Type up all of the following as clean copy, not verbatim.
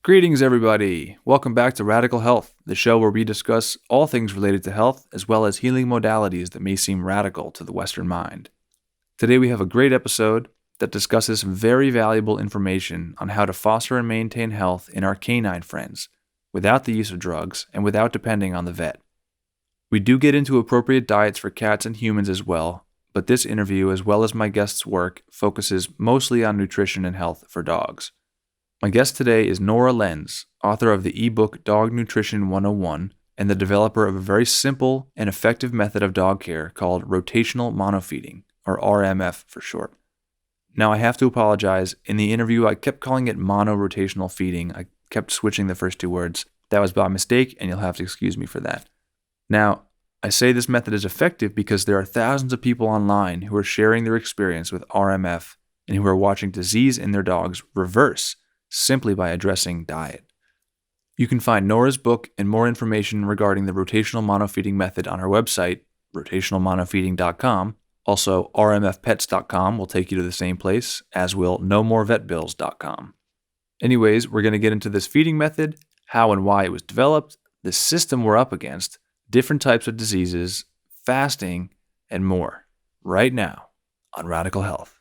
Greetings, everybody. Welcome back to Radical Health, the show where we discuss all things related to health, as well as healing modalities that may seem radical to the Western mind. Today we have a great episode that discusses some very valuable information on how to foster and maintain health in our canine friends, without the use of drugs and without depending on the vet. We do get into appropriate diets for cats and humans as well, but this interview, as well as my guest's work, focuses mostly on nutrition and health for dogs. My guest today is Nora Lenz, author of the ebook Dog Nutrition 101 and the developer of a very simple and effective method of dog care called Rotational MonoFeeding, or RMF for short. Now I have to apologize. In the interview, I kept calling it mono-rotational feeding. I kept switching the first two words. That was by mistake, and you'll have to excuse me for that. Now, I say this method is effective because there are thousands of people online who are sharing their experience with RMF and who are watching disease in their dogs reverse simply by addressing diet. You can find Nora's book and more information regarding the rotational monofeeding method on her website, rotationalmonofeeding.com. Also, rmfpets.com will take you to the same place, as will nomorevetbills.com. Anyways, we're going to get into this feeding method, how and why it was developed, the system we're up against, different types of diseases, fasting, and more, right now on Radical Health.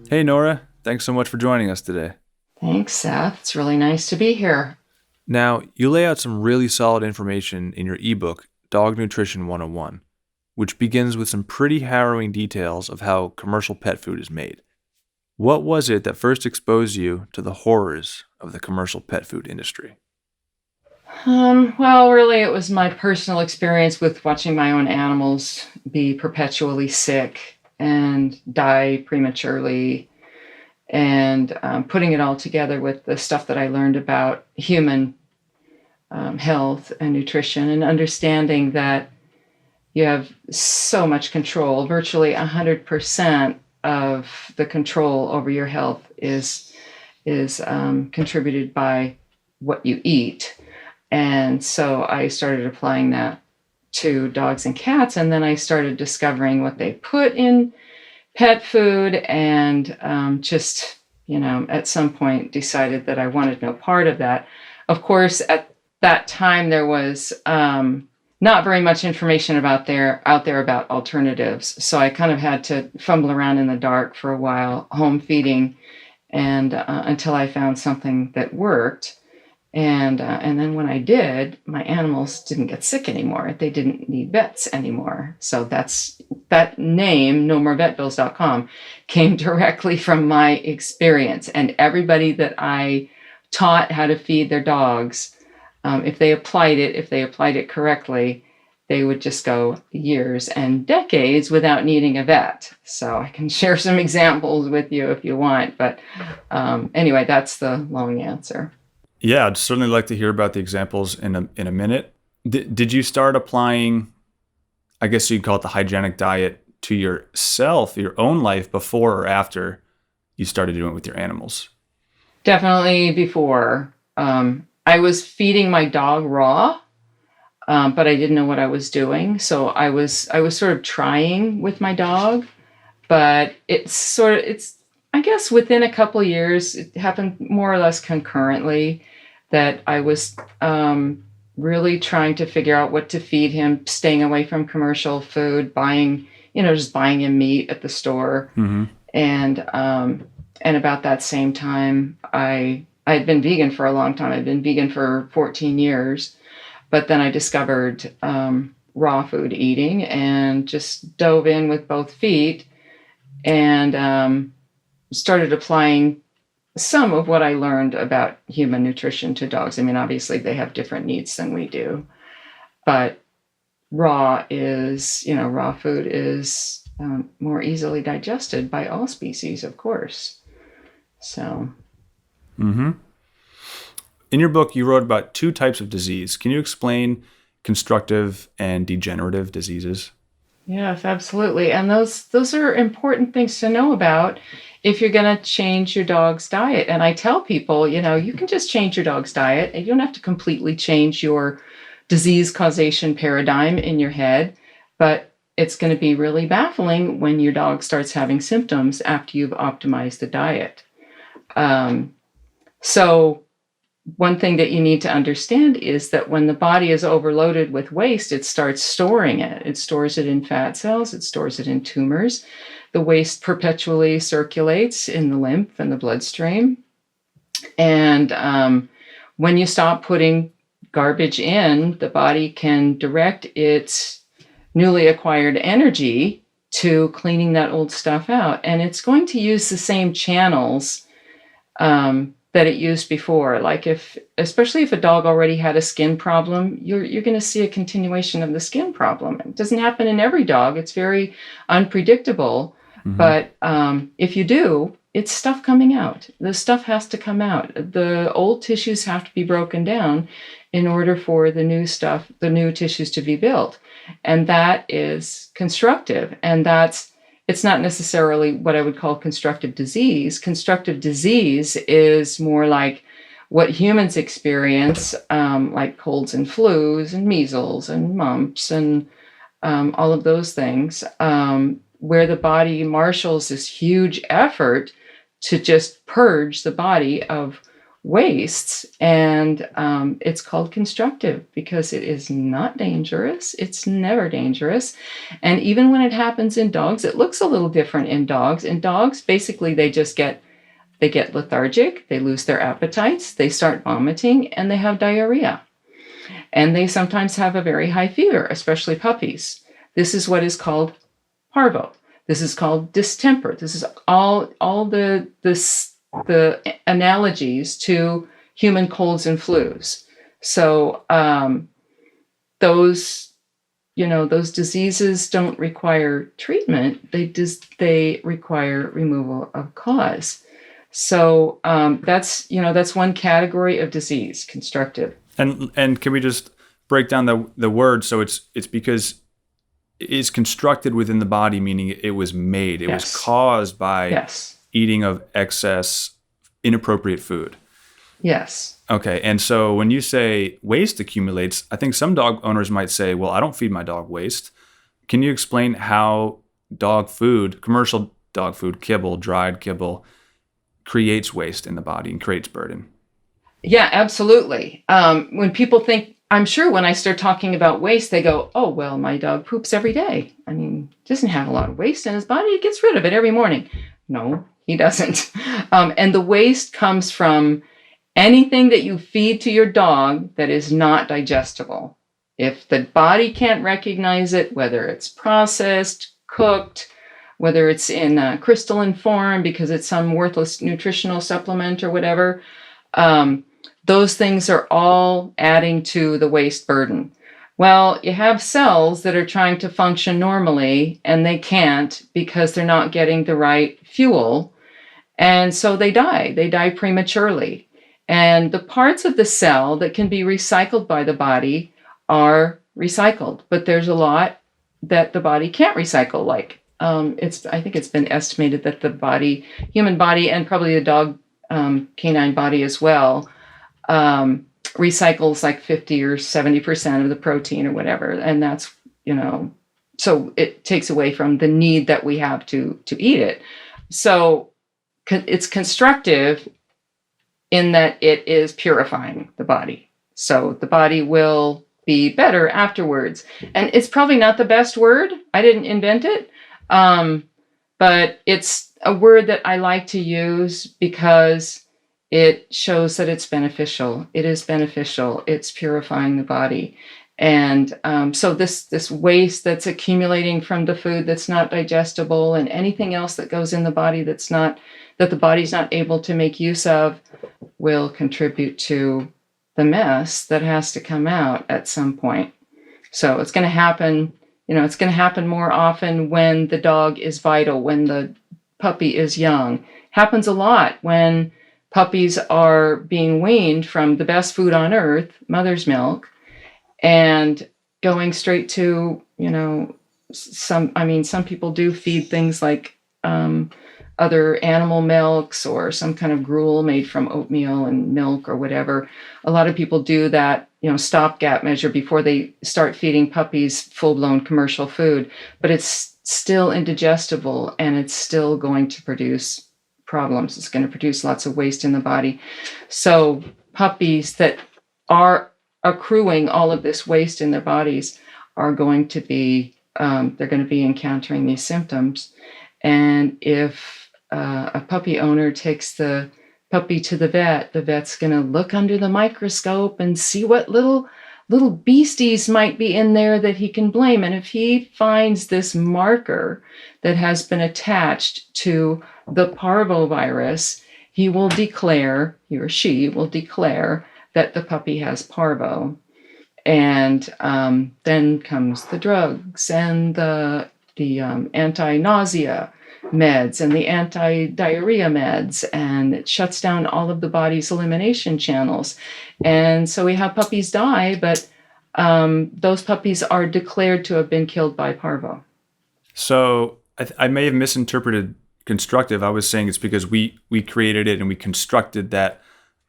Hey, Nora. Thanks so much for joining us today. Thanks, Seth. It's really nice to be here. Now, you lay out some really solid information in your ebook, Dog Nutrition 101, which begins with some pretty harrowing details of how commercial pet food is made. What was it that first exposed you to the horrors of the commercial pet food industry? Well, really, it was my personal experience with watching my own animals be perpetually sick and die prematurely, and putting it all together with the stuff that I learned about human health and nutrition, and understanding that you have so much control. Virtually 100% of the control over your health is contributed by what you eat. And so I started applying that to dogs and cats, and then I started discovering what they put in pet food, and at some point decided that I wanted no part of that. Of course, at that time there was not very much information out there about alternatives, so I kind of had to fumble around in the dark for a while, home feeding, and until I found something that worked. And then when I did, my animals didn't get sick anymore. They didn't need vets anymore. So that name, nomorevetbills.com, came directly from my experience. And everybody that I taught how to feed their dogs, if they applied it correctly, they would just go years and decades without needing a vet. So I can share some examples with you if you want. But anyway, that's the long answer. Yeah, I'd certainly like to hear about the examples in a minute. Did you start applying, I guess you'd call it the hygienic diet, to yourself, your own life, before or after you started doing it with your animals? Definitely before. I was feeding my dog raw, but I didn't know what I was doing. So I was sort of trying with my dog, but it's I guess within a couple of years, it happened more or less concurrently, that I was really trying to figure out what to feed him, staying away from commercial food, just buying him meat at the store. Mm-hmm. And about that same time, I had been vegan for a long time. I'd been vegan for 14 years, but then I discovered raw food eating and just dove in with both feet, and started applying some of what I learned about human nutrition to dogs. I mean, obviously they have different needs than we do, but raw food is more easily digested by all species, of course. So. Mm-hmm. In your book, you wrote about two types of disease. Can you explain constructive and degenerative diseases? Yes, absolutely. And those are important things to know about if you're going to change your dog's diet. And I tell people, you can just change your dog's diet. You don't have to completely change your disease causation paradigm in your head. But it's going to be really baffling when your dog starts having symptoms after you've optimized the diet. So one thing that you need to understand is that when the body is overloaded with waste, it starts storing it. It stores it in fat cells. It stores it in tumors. The waste perpetually circulates in the lymph and the bloodstream. And when you stop putting garbage in, the body can direct its newly acquired energy to cleaning that old stuff out. And it's going to use the same channels that it used before. Like especially if a dog already had a skin problem, you're going to see a continuation of the skin problem. It doesn't happen in every dog. It's very unpredictable. Mm-hmm. But if you do, it's stuff coming out. The stuff has to come out. The old tissues have to be broken down in order for the new stuff, the new tissues to be built. And that is constructive. And it's not necessarily what I would call constructive disease. Constructive disease is more like what humans experience, like colds and flus and measles and mumps and all of those things, where the body marshals this huge effort to just purge the body of wastes. And it's called constructive because it is not dangerous. It's never dangerous. And even when it happens in dogs, it looks a little different in dogs. In dogs, basically, they get lethargic, they lose their appetites, they start vomiting, and they have diarrhea. And they sometimes have a very high fever, especially puppies. This is what is called parvo. This is called distemper. This is all the analogies to human colds and flus. So those diseases don't require treatment. They require removal of cause. So that's one category of disease, constructive. And can we just break down the word? So it's because it's constructed within the body, meaning it was made. It was caused by eating of excess, inappropriate food. Yes. Okay. And so when you say waste accumulates, I think some dog owners might say, well, I don't feed my dog waste. Can you explain how dog food, commercial dog food, kibble, dried kibble, creates waste in the body and creates burden? Yeah, absolutely. When people think, I'm sure when I start talking about waste, they go, oh, well, my dog poops every day. I mean, doesn't have a lot of waste in his body. He gets rid of it every morning. No, he doesn't. And the waste comes from anything that you feed to your dog that is not digestible. If the body can't recognize it, whether it's processed, cooked, whether it's in crystalline form because it's some worthless nutritional supplement or whatever, those things are all adding to the waste burden. Well, you have cells that are trying to function normally and they can't because they're not getting the right fuel. And so they die. They die prematurely. And the parts of the cell that can be recycled by the body are recycled. But there's a lot that the body can't recycle. Like I think it's been estimated that the human body, and probably the dog canine body as well, recycles like 50 or 70% of the protein or whatever. And that's, so it takes away from the need that we have to eat it. So it's constructive in that it is purifying the body. So the body will be better afterwards. And it's probably not the best word. I didn't invent it. But it's a word that I like to use because it shows that it's beneficial. It is beneficial. It's purifying the body. And so this waste that's accumulating from the food that's not digestible and anything else that goes in the body that the body's not able to make use of will contribute to the mess that has to come out at some point. So it's going to happen, it's going to happen more often when the dog is vital, when the puppy is young. Happens a lot when puppies are being weaned from the best food on earth, mother's milk, and going straight to, some people do feed things like other animal milks or some kind of gruel made from oatmeal and milk or whatever. A lot of people do that, stopgap measure before they start feeding puppies full-blown commercial food, but it's still indigestible and it's still going to produce problems. It's going to produce lots of waste in the body. So puppies that are accruing all of this waste in their bodies are going to be, they're going to be encountering these symptoms. And if a puppy owner takes the puppy to the vet's going to look under the microscope and see what little beasties might be in there that he can blame. And if he finds this marker that has been attached to the parvovirus, he or she will declare that the puppy has parvo. And then comes the drugs and the anti-nausea meds and the anti-diarrhea meds, and it shuts down all of the body's elimination channels. And so we have puppies die, but those puppies are declared to have been killed by parvo. So I may have misinterpreted constructive. I was saying it's because we created it and we constructed that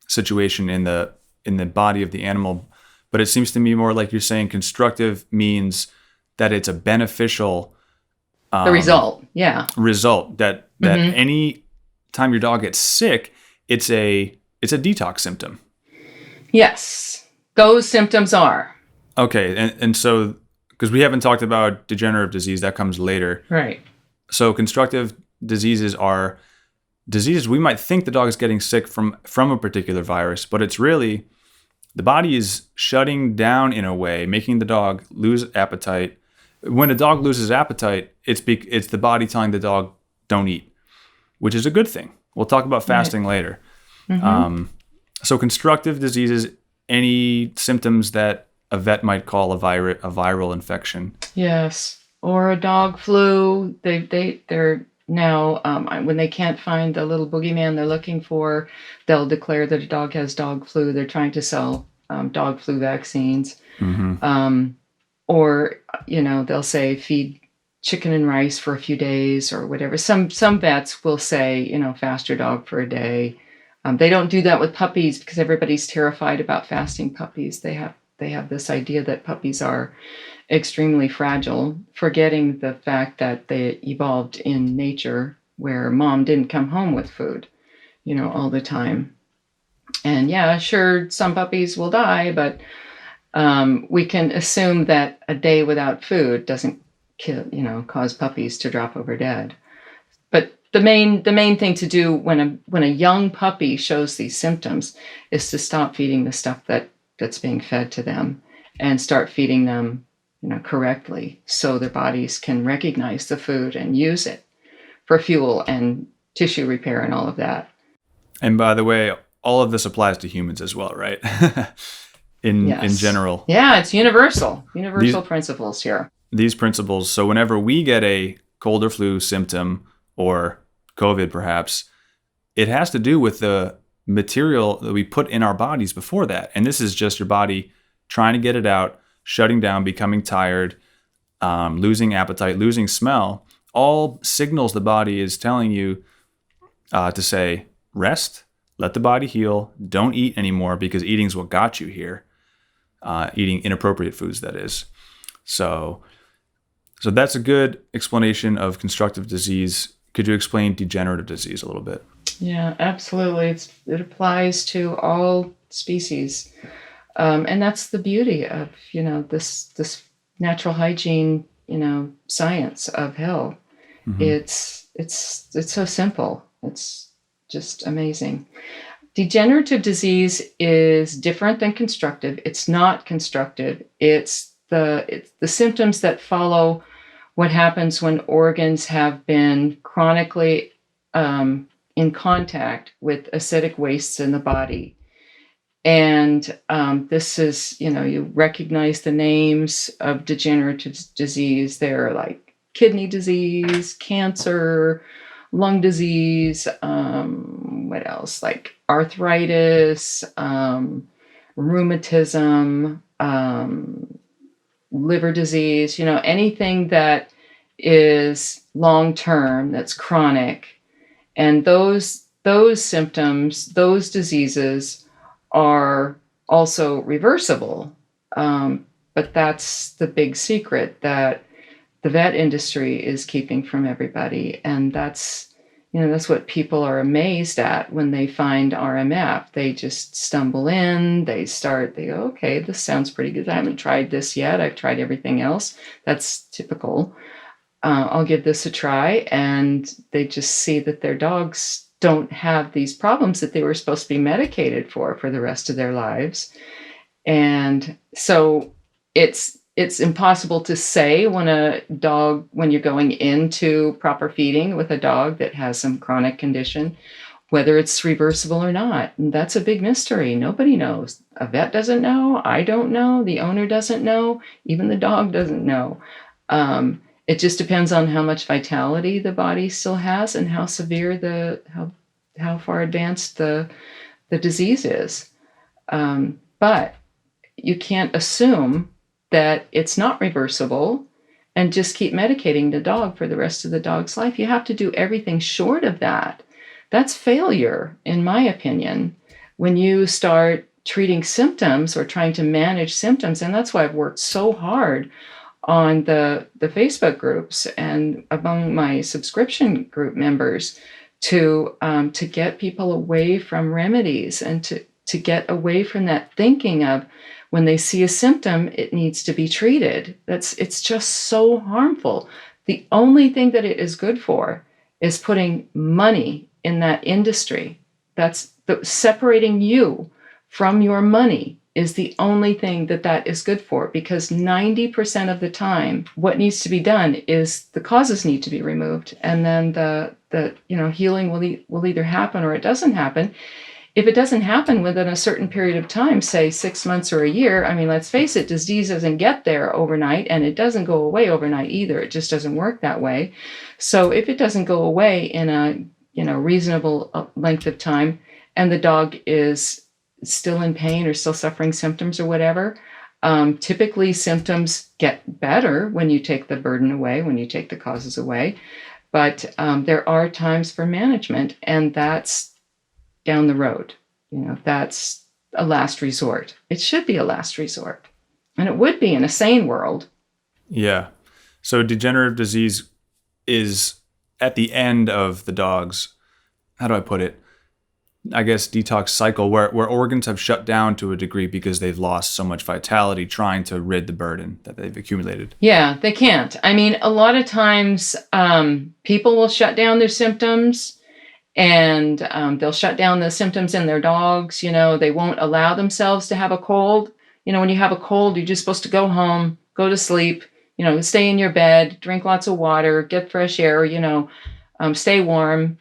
situation in the body of the animal. But it seems to me more like you're saying constructive means that it's a beneficial the result, yeah. Result that any time your dog gets sick, it's a detox symptom. Yes, those symptoms are. Okay, and so because we haven't talked about degenerative disease, that comes later. Right. So constructive diseases are diseases we might think the dog is getting sick from a particular virus, but it's really the body is shutting down in a way, making the dog lose appetite. When a dog loses appetite, it's the body telling the dog, don't eat, which is a good thing. We'll talk about fasting later. Mm-hmm. So constructive diseases, any symptoms that a vet might call a viral infection. Yes, or a dog flu. They're now, when they can't find the little boogeyman they're looking for, they'll declare that a dog has dog flu. They're trying to sell dog flu vaccines. Mm-hmm. Or, they'll say feed chicken and rice for a few days or whatever. Some vets will say, fast your dog for a day. They don't do that with puppies because everybody's terrified about fasting puppies. They have this idea that puppies are extremely fragile, forgetting the fact that they evolved in nature where mom didn't come home with food, all the time. And yeah, sure, some puppies will die, but we can assume that a day without food doesn't cause puppies to drop over dead. But the main thing to do when a young puppy shows these symptoms is to stop feeding the stuff that's being fed to them and start feeding them, correctly, so their bodies can recognize the food and use it for fuel and tissue repair and all of that. And by the way, all of this applies to humans as well, right? In general. Yeah, it's universal principles here. These principles. So whenever we get a cold or flu symptom or COVID perhaps, it has to do with the material that we put in our bodies before that. And this is just your body trying to get it out, shutting down, becoming tired, losing appetite, losing smell. All signals the body is telling you to say, rest, let the body heal, don't eat anymore because eating is what got you here. Eating inappropriate foods, that is. So that's a good explanation of constructive disease. Could you explain degenerative disease a little bit? Yeah, absolutely. It applies to all species. And that's the beauty of, this natural hygiene, science of health. Mm-hmm. It's so simple. It's just amazing. Degenerative disease is different than constructive. It's not constructive. It's the symptoms that follow what happens when organs have been chronically in contact with acidic wastes in the body. And this is, you recognize the names of degenerative disease. They're like kidney disease, cancer, lung disease, what else? Like arthritis, rheumatism, liver disease, anything that is long-term, that's chronic, And those symptoms, those diseases are also reversible. But that's the big secret that the vet industry is keeping from everybody. And that's what people are amazed at when they find RMF. They just stumble in, they go, okay, this sounds pretty good. I haven't tried this yet. I've tried everything else. That's typical. I'll give this a try. And they just see that their dogs don't have these problems that they were supposed to be medicated for the rest of their lives. And so it's impossible to say when you're going into proper feeding with a dog that has some chronic condition, whether it's reversible or not. And that's a big mystery. Nobody knows. A vet doesn't know. I don't know. The owner doesn't know. Even the dog doesn't know. It just depends on how much vitality the body still has and how severe how far advanced the disease is. But you can't assume that it's not reversible and just keep medicating the dog for the rest of the dog's life. You have to do everything short of that. That's failure, in my opinion, when you start treating symptoms or trying to manage symptoms. And that's why I've worked so hard on the Facebook groups and among my subscription group members to get people away from remedies and to get away from that thinking of, when they see a symptom, it needs to be treated. It's just so harmful. The only thing that it is good for is putting money in that industry. That's separating you from your money is the only thing that is good for, because 90% of the time, what needs to be done is the causes need to be removed, and then the healing will either happen or it doesn't happen. If it doesn't happen within a certain period of time, say 6 months or a year, I mean, let's face it, disease doesn't get there overnight, and it doesn't go away overnight either. It just doesn't work that way. So if it doesn't go away in a reasonable length of time, and the dog is still in pain or still suffering symptoms or whatever, typically symptoms get better when you take the burden away, when you take the causes away. But there are times for management, and that's down the road. That's a last resort. It should be a last resort. And it would be in a sane world. Yeah. So degenerative disease is at the end of the dog's, how do I put it? I guess detox cycle where organs have shut down to a degree because they've lost so much vitality trying to rid the burden that they've accumulated. Yeah, they can't. I mean, a lot of times people will shut down their symptoms, and they'll shut down the symptoms in their dogs. They won't allow themselves to have a cold. When you have a cold, you're just supposed to go home, go to sleep, stay in your bed, drink lots of water, get fresh air, stay warm.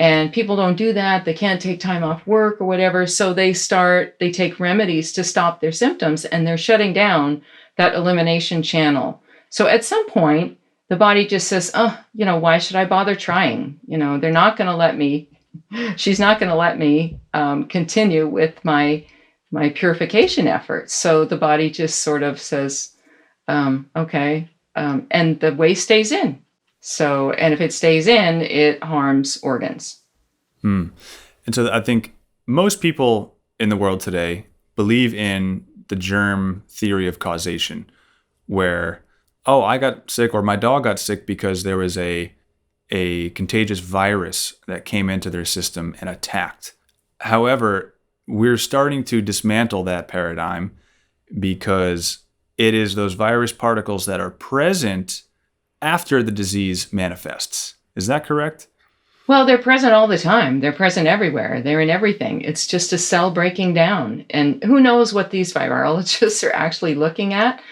And people don't do that. They can't take time off work or whatever. So they take remedies to stop their symptoms, and they're shutting down that elimination channel. So at some point, the body just says, why should I bother trying? They're not going to let me, she's not going to let me continue with my purification efforts. So the body just sort of says, okay. And the waste stays in. So, and if it stays in, it harms organs. And so I think most people in the world today believe in the germ theory of causation, where I got sick or my dog got sick because there was a contagious virus that came into their system and attacked. However, we're starting to dismantle that paradigm because it is those virus particles that are present after the disease manifests. Is that correct? Well, they're present all the time. They're present everywhere. They're in everything. It's just a cell breaking down. And who knows what these virologists are actually looking at.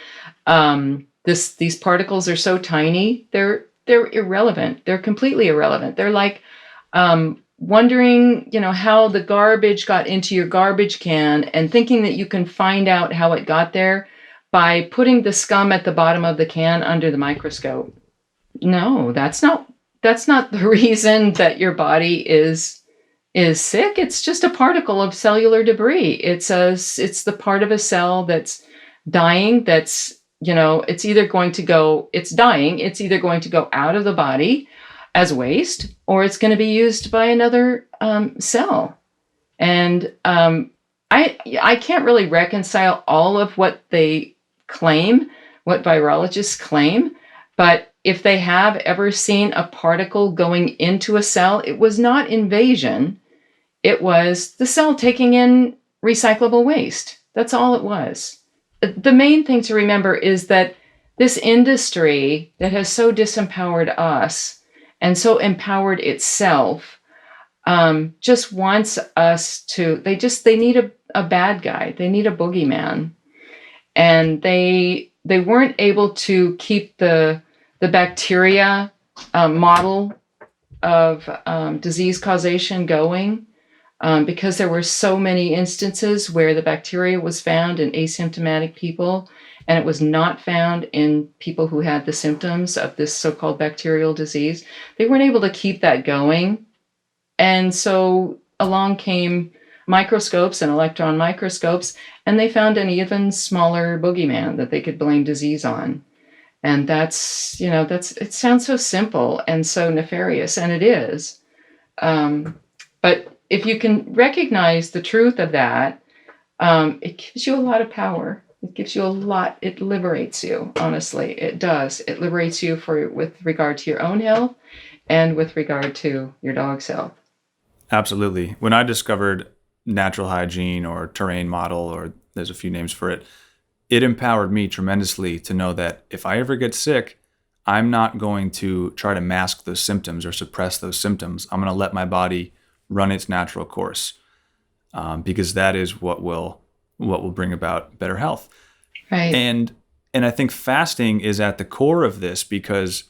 These particles are so tiny, they're irrelevant. They're completely irrelevant. They're like wondering, how the garbage got into your garbage can and thinking that you can find out how it got there by putting the scum at the bottom of the can under the microscope. No, that's not the reason that your body is sick. It's just a particle of cellular debris. It's the part of a cell that's dying, it's either going to go out of the body, as waste, or it's going to be used by another cell. And I can't really reconcile all of what they claim, what virologists claim, but if they have ever seen a particle going into a cell, it was not invasion. It was the cell taking in recyclable waste. That's all it was. The main thing to remember is that this industry that has so disempowered us and so empowered itself just wants us to, they need a bad guy. They need a boogeyman. And they weren't able to keep the bacteria model of disease causation going because there were so many instances where the bacteria was found in asymptomatic people and it was not found in people who had the symptoms of this so-called bacterial disease. They weren't able to keep that going. And so along came microscopes and electron microscopes, and they found an even smaller boogeyman that they could blame disease on. And it sounds so simple and so nefarious, and it is. But if you can recognize the truth of that, it gives you a lot of power. It gives you a lot. It liberates you, honestly. It does. It liberates you with regard to your own health and with regard to your dog's health. Absolutely. When I discovered natural hygiene or terrain model, or there's a few names for it, it empowered me tremendously to know that if I ever get sick, I'm not going to try to mask those symptoms or suppress those symptoms. I'm going to let my body run its natural course because that is what will bring about better health. Right. And I think fasting is at the core of this because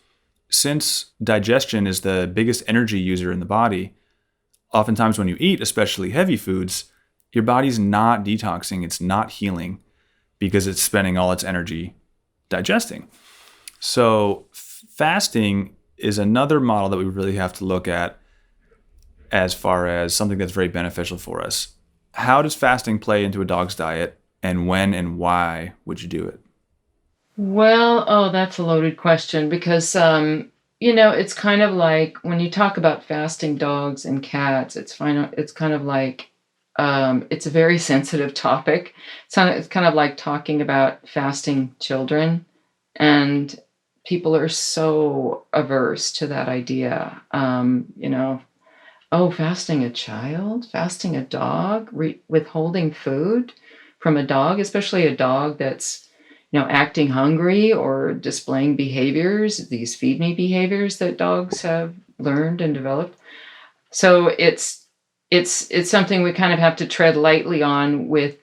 since digestion is the biggest energy user in the body, oftentimes when you eat, especially heavy foods, your body's not detoxing, it's not healing because it's spending all its energy digesting. So fasting is another model that we really have to look at as far as something that's very beneficial for us. How does fasting play into a dog's diet, and when and why would you do it? Well, that's a loaded question because, it's kind of like when you talk about fasting dogs and cats, it's kind of like, it's a very sensitive topic. It's kind of like talking about fasting children, and people are so averse to that idea. Fasting a child, fasting a dog, withholding food from a dog, especially a dog that's acting hungry or displaying behaviors, these feed me behaviors that dogs have learned and developed. So it's something we kind of have to tread lightly on with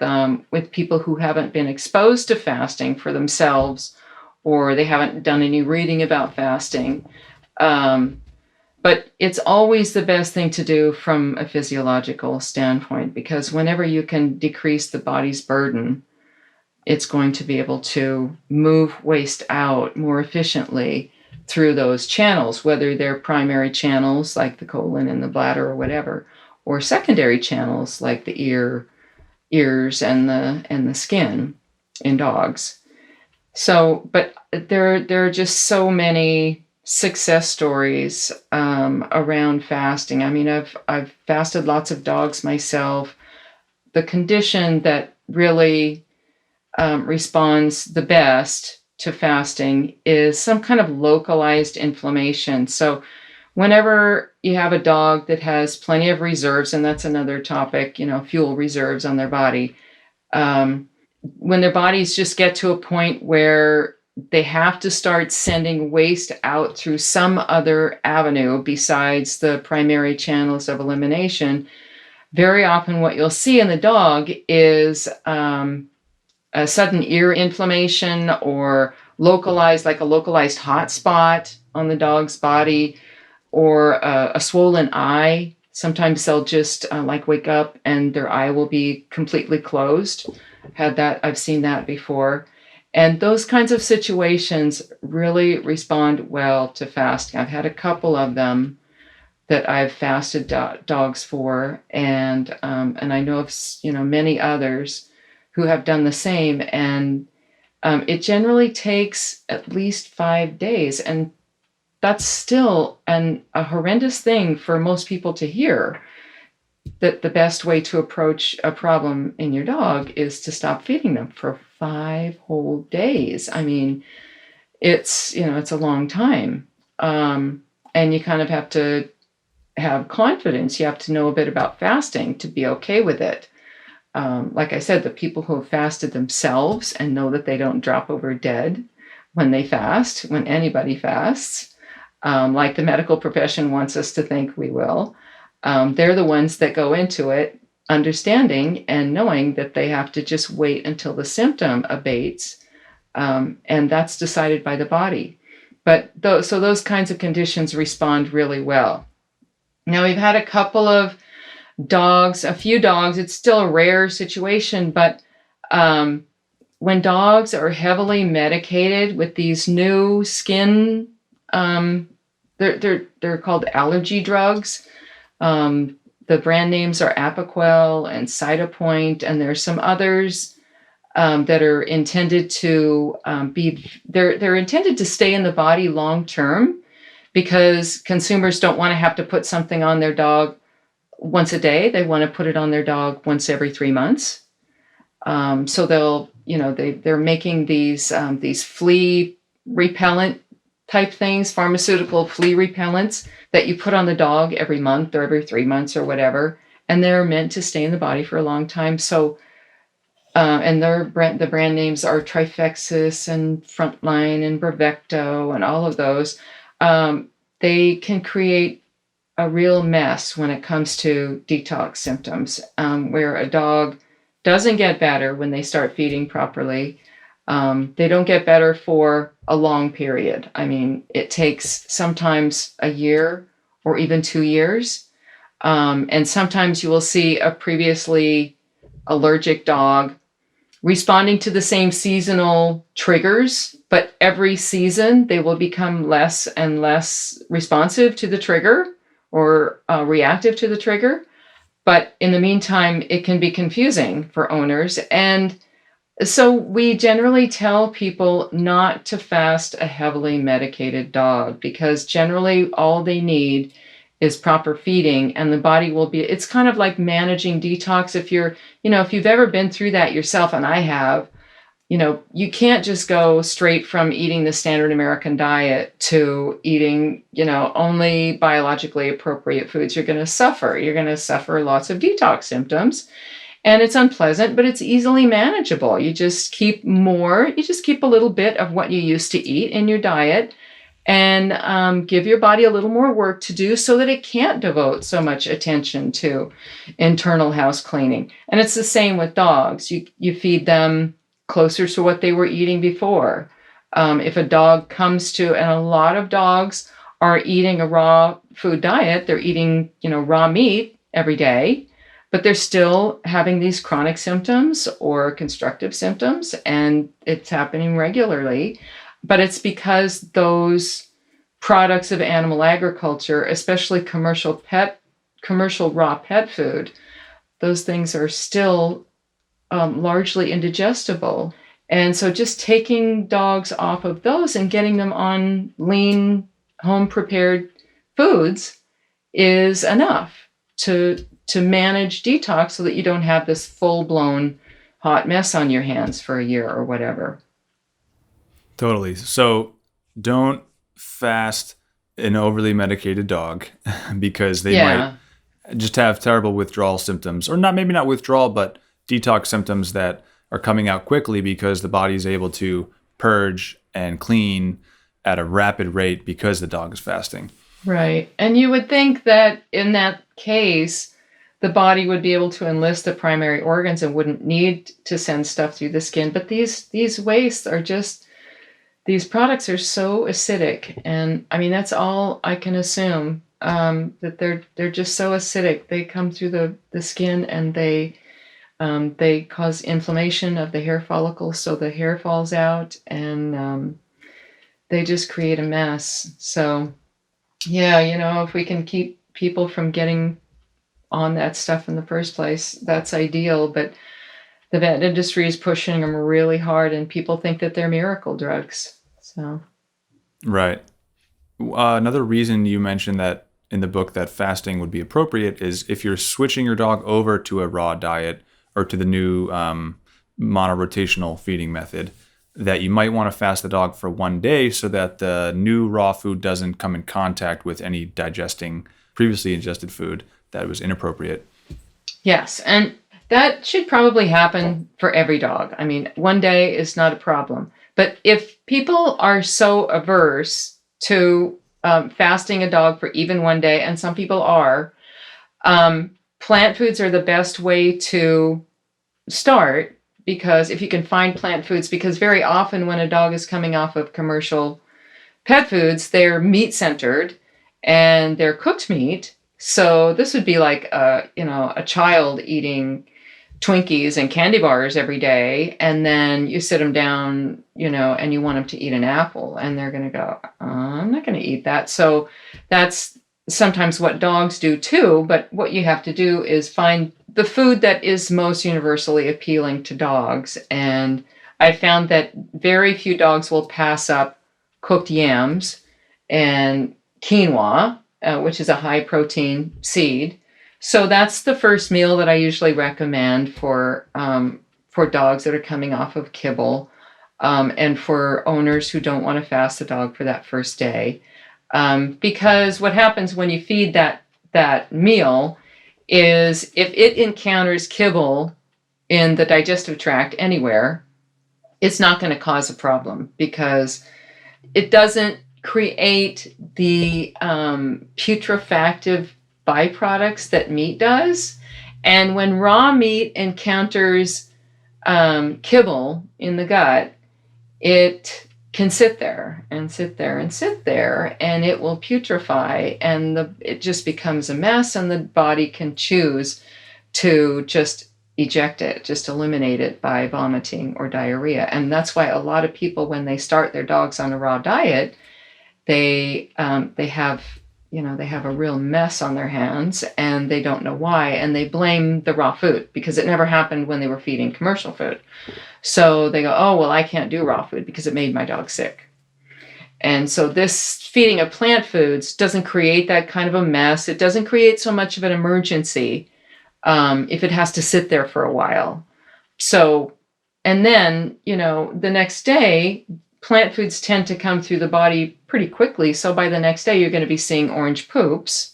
people who haven't been exposed to fasting for themselves, or they haven't done any reading about fasting. But it's always the best thing to do from a physiological standpoint, because whenever you can decrease the body's burden, it's going to be able to move waste out more efficiently through those channels, whether they're primary channels like the colon and the bladder or whatever, or secondary channels like the ears and the skin in dogs. So, but there are just so many success stories around fasting. I mean, I've fasted lots of dogs myself. The condition that really responds the best to fasting is some kind of localized inflammation. So whenever you have a dog that has plenty of reserves, and that's another topic, fuel reserves on their body, when their bodies just get to a point where they have to start sending waste out through some other avenue besides the primary channels of elimination, very often what you'll see in the dog is a sudden ear inflammation or localized hot spot on the dog's body, or a swollen eye. Sometimes they'll just wake up and their eye will be completely closed. I've seen that before. And those kinds of situations really respond well to fasting. I've had a couple of them that I've fasted dogs for, and I know of many others who have done the same, and it generally takes at least 5 days. And that's still a horrendous thing for most people to hear, that the best way to approach a problem in your dog is to stop feeding them for 5 whole days. I mean, it's a long time. And you kind of have to have confidence. You have to know a bit about fasting to be okay with it. Like I said, the people who have fasted themselves and know that they don't drop over dead when they fast, when anybody fasts, like the medical profession wants us to think we will, they're the ones that go into it understanding and knowing that they have to just wait until the symptom abates, and that's decided by the body. But those kinds of conditions respond really well. Now, we've had a couple of dogs, a few dogs, it's still a rare situation, but when dogs are heavily medicated with these new skin, they're called allergy drugs. The brand names are Apoquel and Cytopoint, and there's some others that are intended to they're intended to stay in the body long term, because consumers don't want to have to put something on their dog once a day. They want to put it on their dog once every 3 months. So they're making these flea repellent type things, pharmaceutical flea repellents that you put on the dog every month or every 3 months or whatever, and they're meant to stay in the body for a long time. So, and the brand names are Trifexis and Frontline and Bravecto and all of those. They can create a real mess when it comes to detox symptoms, where a dog doesn't get better when they start feeding properly. They don't get better for a long period. I mean, it takes sometimes a year or even 2 years. And sometimes you will see a previously allergic dog responding to the same seasonal triggers, but every season they will become less and less responsive to the trigger or reactive to the trigger. But in the meantime, it can be confusing for owners. And so we generally tell people not to fast a heavily medicated dog, because generally all they need is proper feeding, and the body will be, it's kind of like managing detox. If you've ever been through that yourself, and I have, you can't just go straight from eating the standard American diet to eating, only biologically appropriate foods. You're going to suffer. You're going to suffer lots of detox symptoms. And it's unpleasant, but it's easily manageable. You just keep a little bit of what you used to eat in your diet, and give your body a little more work to do so that it can't devote so much attention to internal house cleaning. And it's the same with dogs. You feed them closer to what they were eating before. If a dog comes to, and a lot of dogs are eating a raw food diet, they're eating, raw meat every day, but they're still having these chronic symptoms or constructive symptoms, and it's happening regularly. But it's because those products of animal agriculture, especially commercial raw pet food, those things are still largely indigestible. And so just taking dogs off of those and getting them on lean, home-prepared foods is enough to manage detox, so that you don't have this full-blown hot mess on your hands for a year or whatever. Totally. So don't fast an overly medicated dog because they might just have terrible withdrawal symptoms, or maybe not withdrawal, but detox symptoms that are coming out quickly because the body is able to purge and clean at a rapid rate because the dog is fasting. Right. And you would think that in that case, the body would be able to enlist the primary organs and wouldn't need to send stuff through the skin. But these wastes are just, these products are so acidic. And I mean, that's all I can assume, that they're just so acidic. They come through the skin, and they cause inflammation of the hair follicles, so the hair falls out, and they just create a mess. So yeah, if we can keep people from getting on that stuff in the first place, that's ideal. But the vet industry is pushing them really hard, and people think that they're miracle drugs. So, right. Another reason you mentioned that in the book that fasting would be appropriate is if you're switching your dog over to a raw diet or to the new monorotational feeding method, that you might want to fast the dog for 1 day so that the new raw food doesn't come in contact with any previously ingested food that was inappropriate. Yes, and that should probably happen for every dog. I mean, 1 day is not a problem. But if people are so averse to fasting a dog for even 1 day, and some people are, plant foods are the best way to start, because if you can find plant foods, because very often when a dog is coming off of commercial pet foods, they're meat centered and they're cooked meat. So this would be like a child eating Twinkies and candy bars every day, and then you sit them down, and you want them to eat an apple, and they're going to go, I'm not going to eat that. So that's sometimes what dogs do too, but what you have to do is find the food that is most universally appealing to dogs. And I found that very few dogs will pass up cooked yams and quinoa, which is a high protein seed. So that's the first meal that I usually recommend for dogs that are coming off of kibble, and for owners who don't want to fast the dog for that first day. Because what happens when you feed that meal is if it encounters kibble in the digestive tract anywhere, it's not going to cause a problem, because it doesn't create the putrefactive byproducts that meat does. And when raw meat encounters kibble in the gut, it can sit there and sit there and sit there, and it will putrefy, and it just becomes a mess, and the body can choose to just eject it, just eliminate it by vomiting or diarrhea. And that's why a lot of people, when they start their dogs on a raw diet, they have a real mess on their hands, and they don't know why, and they blame the raw food because it never happened when they were feeding commercial food. So they go, oh, well, I can't do raw food because it made my dog sick. And so this feeding of plant foods doesn't create that kind of a mess. It doesn't create so much of an emergency if it has to sit there for a while. So, and then, the next day, plant foods tend to come through the body pretty quickly. So by the next day, you're going to be seeing orange poops,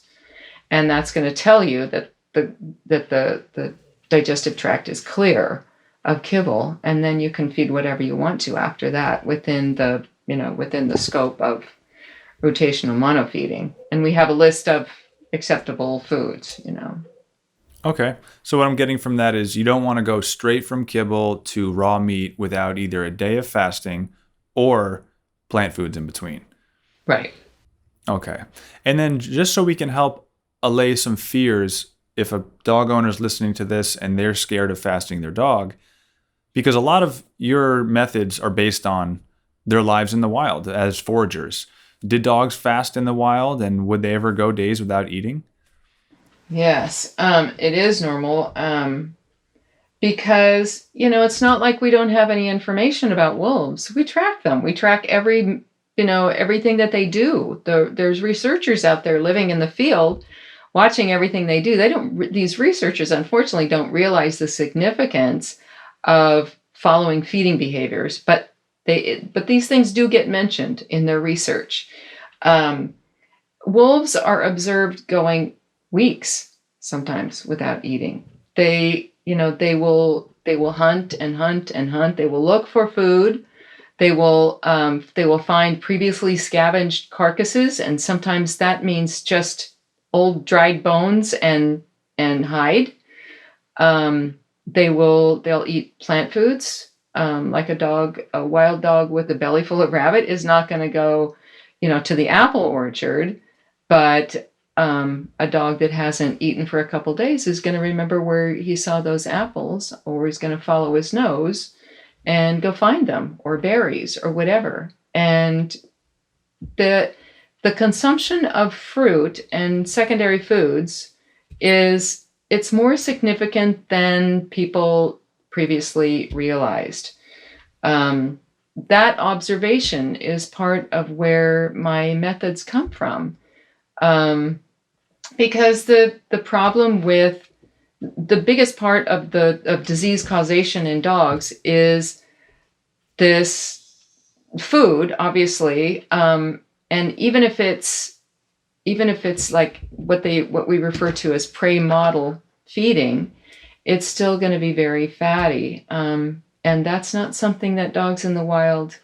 and that's going to tell you that the digestive tract is clear of kibble, and then you can feed whatever you want to after that within the scope of rotational monofeeding. And we have a list of acceptable foods. Okay. So what I'm getting from that is you don't want to go straight from kibble to raw meat without either a day of fasting or plant foods in between. Right. Okay. And then just so we can help allay some fears, if a dog owner is listening to this and they're scared of fasting their dog, because a lot of your methods are based on their lives in the wild as foragers. Did dogs fast in the wild, and would they ever go days without eating? Yes, it is normal, because, it's not like we don't have any information about wolves. We track them. We track everything that they do. There's researchers out there living in the field watching everything they do. These researchers, unfortunately, don't realize the significance of following feeding behaviors, but these things do get mentioned in their research. Wolves are observed going weeks sometimes without eating. They will hunt and hunt and hunt. They will look for food. They will find previously scavenged carcasses, and sometimes that means just old dried bones and hide. They'll eat plant foods, like a wild dog with a belly full of rabbit is not going to go, to the apple orchard, but a dog that hasn't eaten for a couple days is going to remember where he saw those apples, or he's going to follow his nose and go find them, or berries, or whatever. And the consumption of fruit and secondary foods it's more significant than people previously realized. that observation is part of where my methods come from. Because the problem with the biggest part of disease causation in dogs is this food, obviously, and even if it's like what we refer to as prey model feeding, it's still going to be very fatty, and that's not something that dogs in the wild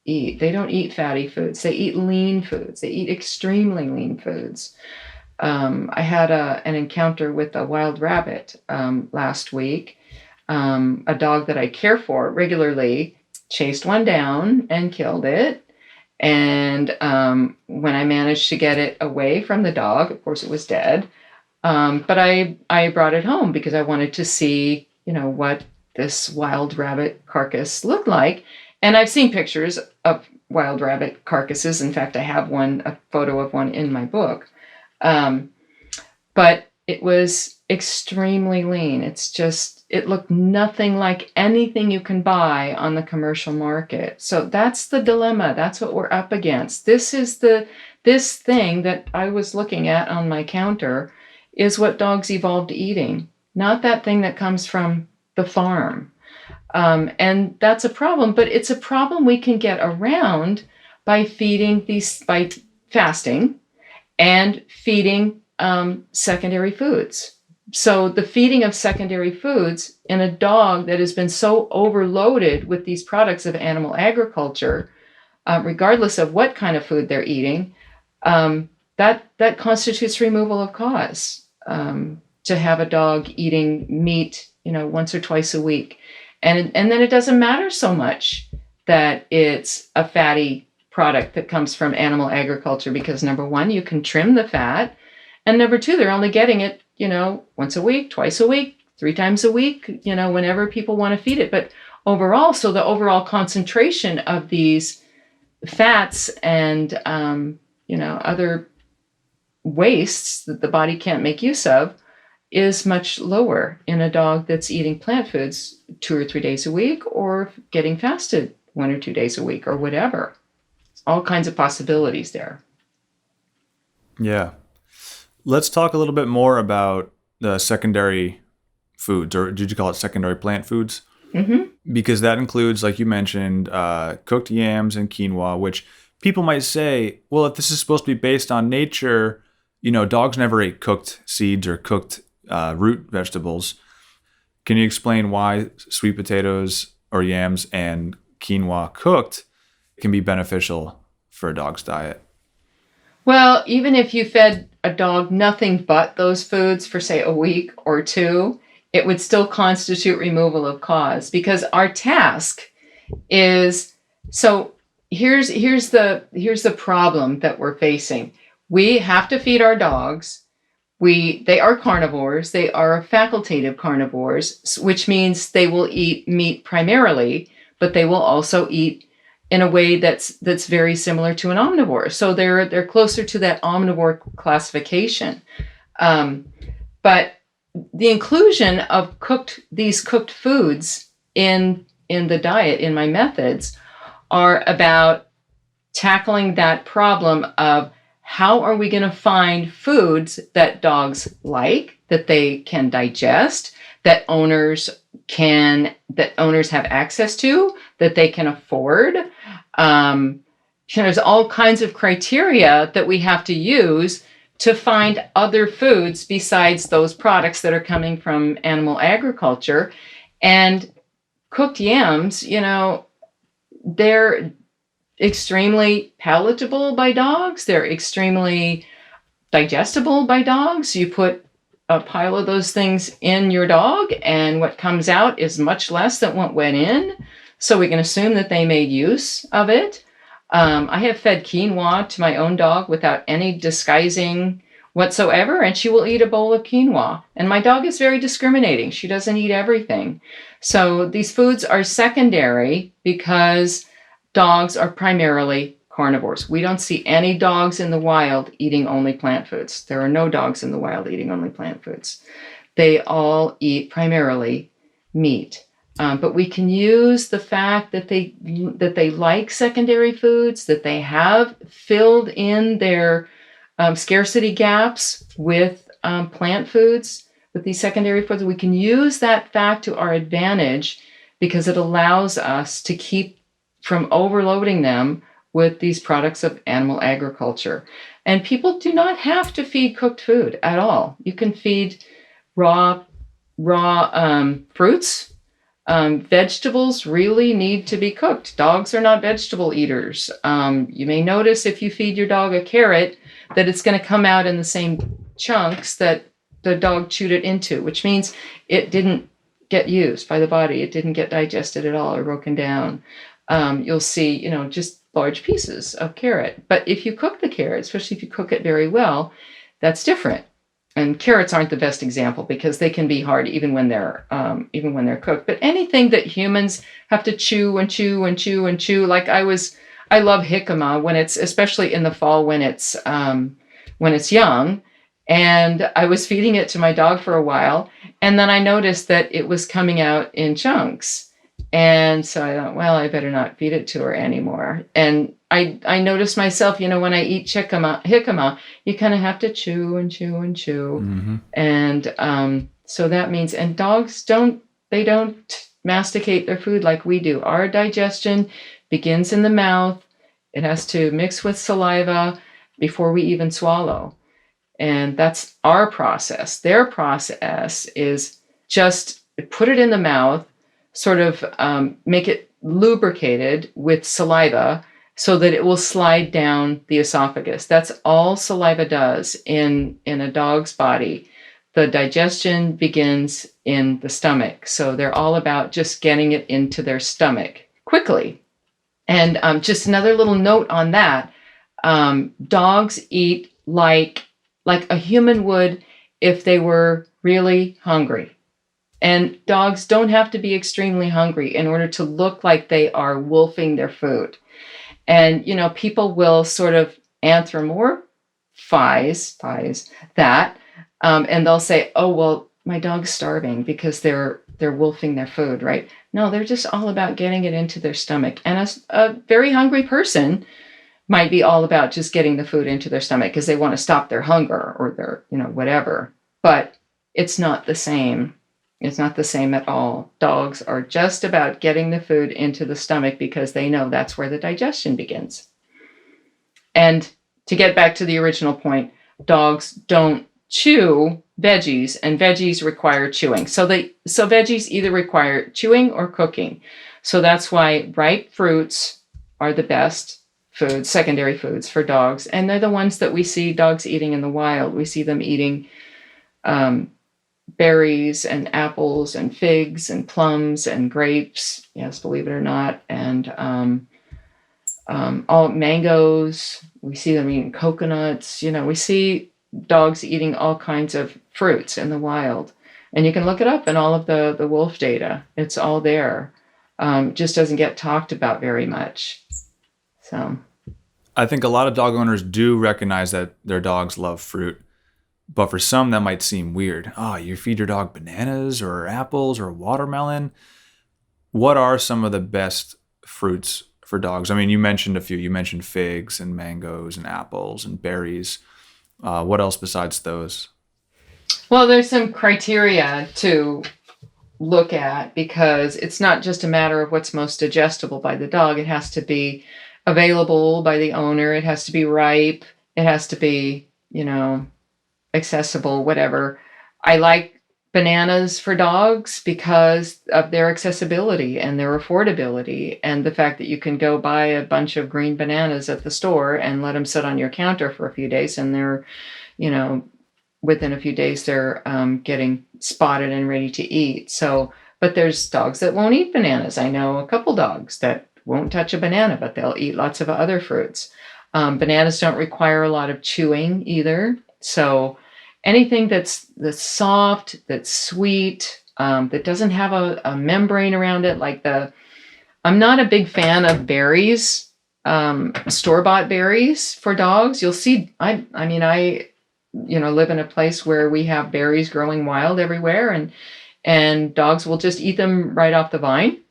eat. They don't eat fatty foods. They eat lean foods. They eat extremely lean foods. I had an encounter with a wild rabbit last week. A dog that I care for regularly chased one down and killed it. And when I managed to get it away from the dog, of course it was dead. But I brought it home because I wanted to see, what this wild rabbit carcass looked like. And I've seen pictures of wild rabbit carcasses. In fact, I have a photo of one in my book. But it was extremely lean. It looked nothing like anything you can buy on the commercial market. So that's the dilemma. That's what we're up against. This thing that I was looking at on my counter is what dogs evolved eating, not that thing that comes from the farm. And that's a problem, but it's a problem we can get around by by fasting and feeding secondary foods. So the feeding of secondary foods in a dog that has been so overloaded with these products of animal agriculture, regardless of what kind of food they're eating, that constitutes removal of cause. To have a dog eating meat, once or twice a week, and then it doesn't matter so much that it's a fatty product that comes from animal agriculture, because number one, you can trim the fat, and number two, they're only getting it, once a week, twice a week, 3 times a week, whenever people want to feed it. But overall, so the overall concentration of these fats and other wastes that the body can't make use of is much lower in a dog that's eating plant foods 2 or 3 days a week, or getting fasted 1 or 2 days a week, or whatever. All kinds of possibilities there. Yeah. Let's talk a little bit more about the secondary foods, or did you call it secondary plant foods? Mm-hmm. Because that includes, like you mentioned, cooked yams and quinoa, which people might say, well, if this is supposed to be based on nature, dogs never ate cooked seeds or cooked root vegetables. Can you explain why sweet potatoes or yams and quinoa cooked can be beneficial for a dog's diet? Well, even if you fed a dog nothing but those foods for, say, a week or two, it would still constitute removal of cause, because our task is, so here's the problem that we're facing. We have to feed our dogs. They are carnivores. They are facultative carnivores, which means they will eat meat primarily, but they will also eat in a way that's very similar to an omnivore. So they're closer to that omnivore classification. But the inclusion of these cooked foods in the diet, in my methods, are about tackling that problem of how are we going to find foods that dogs like, that they can digest, that owners have access to, that they can afford. There's all kinds of criteria that we have to use to find other foods besides those products that are coming from animal agriculture. And cooked yams, they're extremely palatable by dogs. They're extremely digestible by dogs. You put a pile of those things in your dog, and what comes out is much less than what went in. So we can assume that they made use of it. I have fed quinoa to my own dog without any disguising whatsoever, and she will eat a bowl of quinoa. And my dog is very discriminating. She doesn't eat everything. So these foods are secondary because dogs are primarily carnivores. We don't see any dogs in the wild eating only plant foods. There are no dogs in the wild eating only plant foods. They all eat primarily meat. But we can use the fact that they like secondary foods, that they have filled in their scarcity gaps with plant foods, with these secondary foods. We can use that fact to our advantage because it allows us to keep from overloading them with these products of animal agriculture. And people do not have to feed cooked food at all. You can feed raw fruits. Vegetables really need to be cooked. Dogs are not vegetable eaters. You may notice if you feed your dog a carrot that it's going to come out in the same chunks that the dog chewed it into, which means it didn't get used by the body. It didn't get digested at all or broken down. You'll see, just large pieces of carrot. But if you cook the carrot, especially if you cook it very well, that's different. And carrots aren't the best example because they can be hard even when they're cooked. But anything that humans have to chew and chew and chew and chew, like I love jicama when it's, especially in the fall when it's young, and I was feeding it to my dog for a while, and then I noticed that it was coming out in chunks, and so I thought, well, I better not feed it to her anymore. And I noticed myself, when I eat jicama, you kind of have to chew and chew and chew. Mm-hmm. And so that means, and dogs don't masticate their food like we do. Our digestion begins in the mouth. It has to mix with saliva before we even swallow. And that's our process. Their process is just put it in the mouth, sort of make it lubricated with saliva, so that it will slide down the esophagus. That's all saliva does in a dog's body. The digestion begins in the stomach. So they're all about just getting it into their stomach quickly. And just another little note on that, dogs eat like a human would if they were really hungry. And dogs don't have to be extremely hungry in order to look like they are wolfing their food. And, people will sort of anthropomorphize that, and they'll say, oh, well, my dog's starving because they're wolfing their food, right? No, they're just all about getting it into their stomach. And a very hungry person might be all about just getting the food into their stomach because they want to stop their hunger or their, whatever. But it's not the same. It's not the same at all. Dogs are just about getting the food into the stomach because they know that's where the digestion begins. And to get back to the original point, dogs don't chew veggies, and veggies require chewing. So veggies either require chewing or cooking. So that's why ripe fruits are the best foods, secondary foods for dogs. And they're the ones that we see dogs eating in the wild. We see them eating berries and apples and figs and plums and grapes, yes, believe it or not, and all mangoes. We see them eating coconuts. We see dogs eating all kinds of fruits in the wild, and you can look it up in all of the wolf data. It's all there. Just doesn't get talked about very much. So I think a lot of dog owners do recognize that their dogs love fruit. But for some, that might seem weird. Oh, you feed your dog bananas or apples or watermelon. What are some of the best fruits for dogs? I mean, you mentioned a few. You mentioned figs and mangoes and apples and berries. What else besides those? Well, there's some criteria to look at because it's not just a matter of what's most digestible by the dog. It has to be available by the owner. It has to be ripe. It has to be, accessible, whatever. I like bananas for dogs because of their accessibility and their affordability, and the fact that you can go buy a bunch of green bananas at the store and let them sit on your counter for a few days, and they're, within a few days they're getting spotted and ready to eat. So, but there's dogs that won't eat bananas. I know a couple dogs that won't touch a banana, but they'll eat lots of other fruits. Bananas don't require a lot of chewing either. So anything that's soft, that's sweet, that doesn't have a membrane around it, I'm not a big fan of berries, store-bought berries for dogs. You'll see, I live in a place where we have berries growing wild everywhere, and dogs will just eat them right off the vine.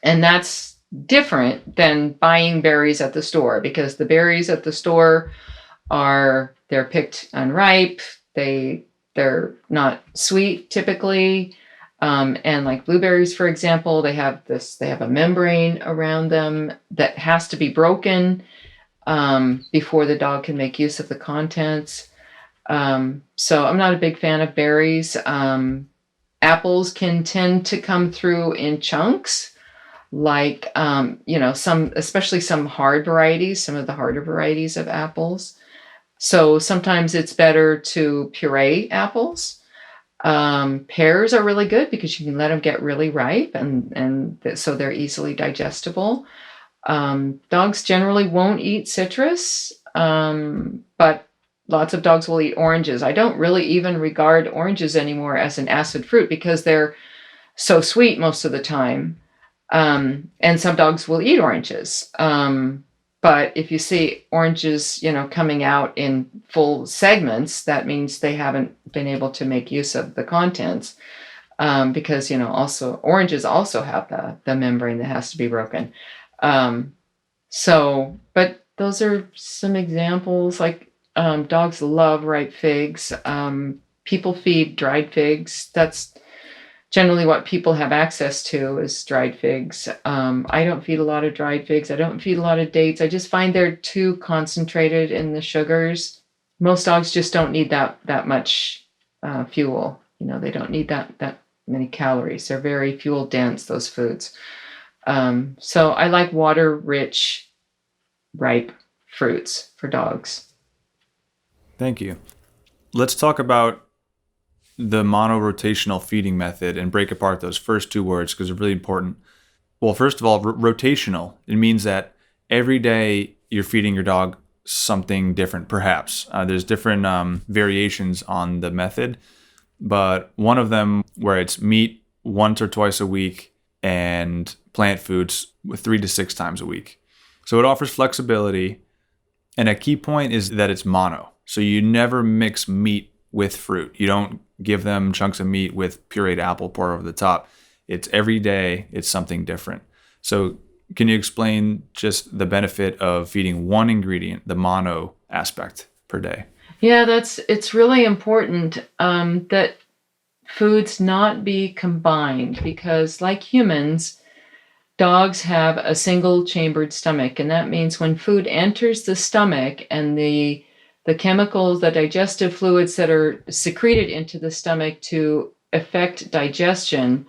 And that's different than buying berries at the store, because the berries at the store they're picked unripe. They're not sweet typically. And like blueberries, for example, they have a membrane around them that has to be broken before the dog can make use of the contents. So I'm not a big fan of berries. Apples can tend to come through in chunks, like, especially some hard varieties, some of the harder varieties of apples. So sometimes it's better to puree apples. Pears are really good because you can let them get really ripe, and so they're easily digestible. Dogs generally won't eat citrus, but lots of dogs will eat oranges. I don't really even regard oranges anymore as an acid fruit because they're so sweet most of the time. And some dogs will eat oranges. But if you see oranges, coming out in full segments, that means they haven't been able to make use of the contents, because, also oranges also have the membrane that has to be broken. But those are some examples. Like, dogs love ripe figs. People feed dried figs. That's generally what people have access to, is dried figs. I don't feed a lot of dried figs. I don't feed a lot of dates. I just find they're too concentrated in the sugars. Most dogs just don't need that much fuel. They don't need that many calories. They're very fuel dense, those foods. So I like water-rich, ripe fruits for dogs. Thank you. Let's talk about the monorotational feeding method and break apart those first two words because they're really important. Well, first of all, rotational. It means that every day you're feeding your dog something different, perhaps. There's different variations on the method, but one of them where it's meat once or twice a week and plant foods 3 to 6 times a week. So it offers flexibility, and a key point is that it's mono. So you never mix meat with fruit. You don't give them chunks of meat with pureed apple poured over the top. It's every day, it's something different. So can you explain just the benefit of feeding one ingredient, the mono aspect, per day? Yeah, it's really important that foods not be combined, because like humans, dogs have a single chambered stomach, and that means when food enters the stomach and the chemicals, the digestive fluids that are secreted into the stomach to affect digestion,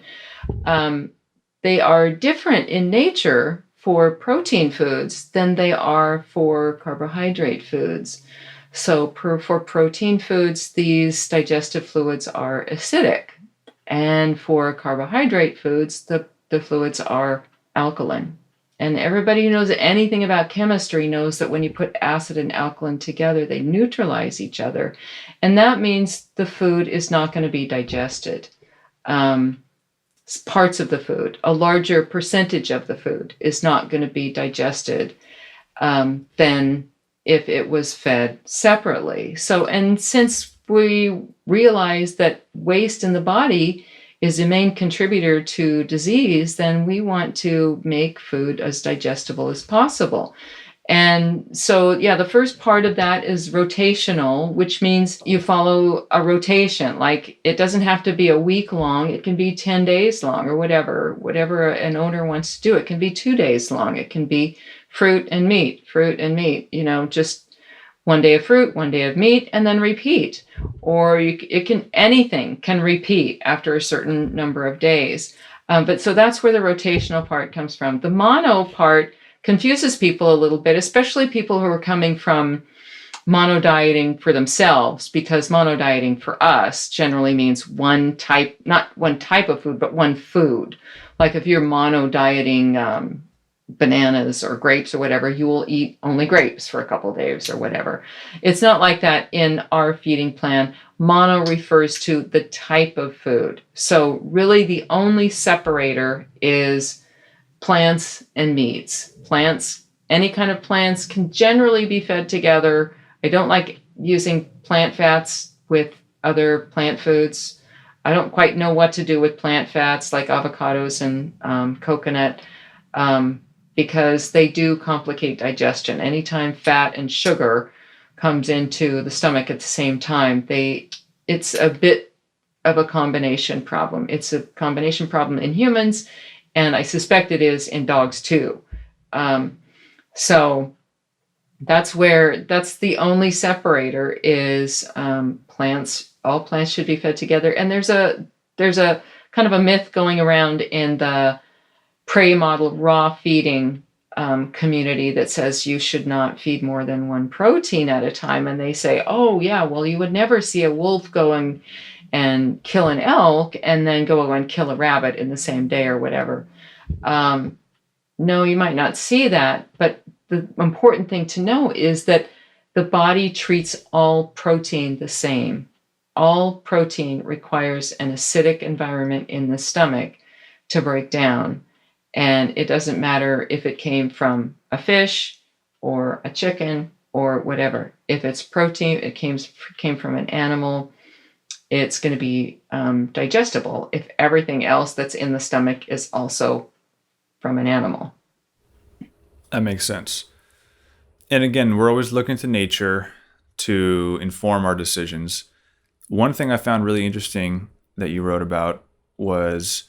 they are different in nature for protein foods than they are for carbohydrate foods. So for protein foods, these digestive fluids are acidic. And for carbohydrate foods, the fluids are alkaline. And everybody who knows anything about chemistry knows that when you put acid and alkaline together, they neutralize each other. And that means the food is not going to be digested. Parts of the food, a larger percentage of the food, is not going to be digested than if it was fed separately. So, and since we realize that waste in the body is a main contributor to disease, then we want to make food as digestible as possible. And so, the first part of that is rotational, which means you follow a rotation. Like, it doesn't have to be a week long. It can be 10 days long, or whatever an owner wants to do. It can be 2 days long. It can be fruit and meat, just one day of fruit, one day of meat, and then repeat. Or anything can repeat after a certain number of days. But so that's where the rotational part comes from. The mono part confuses people a little bit, especially people who are coming from mono dieting for themselves, because mono dieting for us generally means one type, not one type of food, but one food. Like if you're mono dieting bananas or grapes or whatever, you will eat only grapes for a couple of days or whatever. It's not like that in our feeding plan. Mono refers to the type of food. So really the only separator is plants and meats. Plants, any kind of plants, can generally be fed together. I don't like using plant fats with other plant foods. I don't quite know what to do with plant fats like avocados and coconut, because they do complicate digestion. Anytime fat and sugar comes into the stomach at the same time, it's a bit of a combination problem. It's a combination problem in humans, and I suspect it is in dogs too. So that's the only separator is plants. All plants should be fed together. And there's a kind of a myth going around in the prey model raw feeding community that says you should not feed more than one protein at a time. And they say, oh yeah, well, you would never see a wolf go and kill an elk and then go and kill a rabbit in the same day or whatever. No, you might not see that, but the important thing to know is that the body treats all protein the same. All protein requires an acidic environment in the stomach to break down. And it doesn't matter if it came from a fish or a chicken or whatever. If it's protein, it came from an animal, it's going to be digestible if everything else that's in the stomach is also from an animal. That makes sense. And again, we're always looking to nature to inform our decisions. One thing I found really interesting that you wrote about was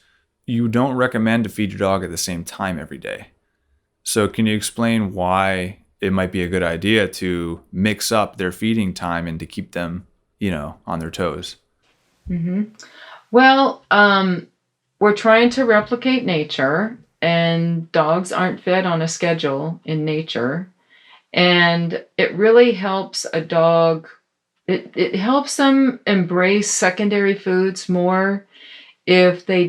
you don't recommend to feed your dog at the same time every day. So can you explain why it might be a good idea to mix up their feeding time and to keep them, on their toes? Mm-hmm. Well, we're trying to replicate nature, and dogs aren't fed on a schedule in nature. And it really helps a dog, it helps them embrace secondary foods more if they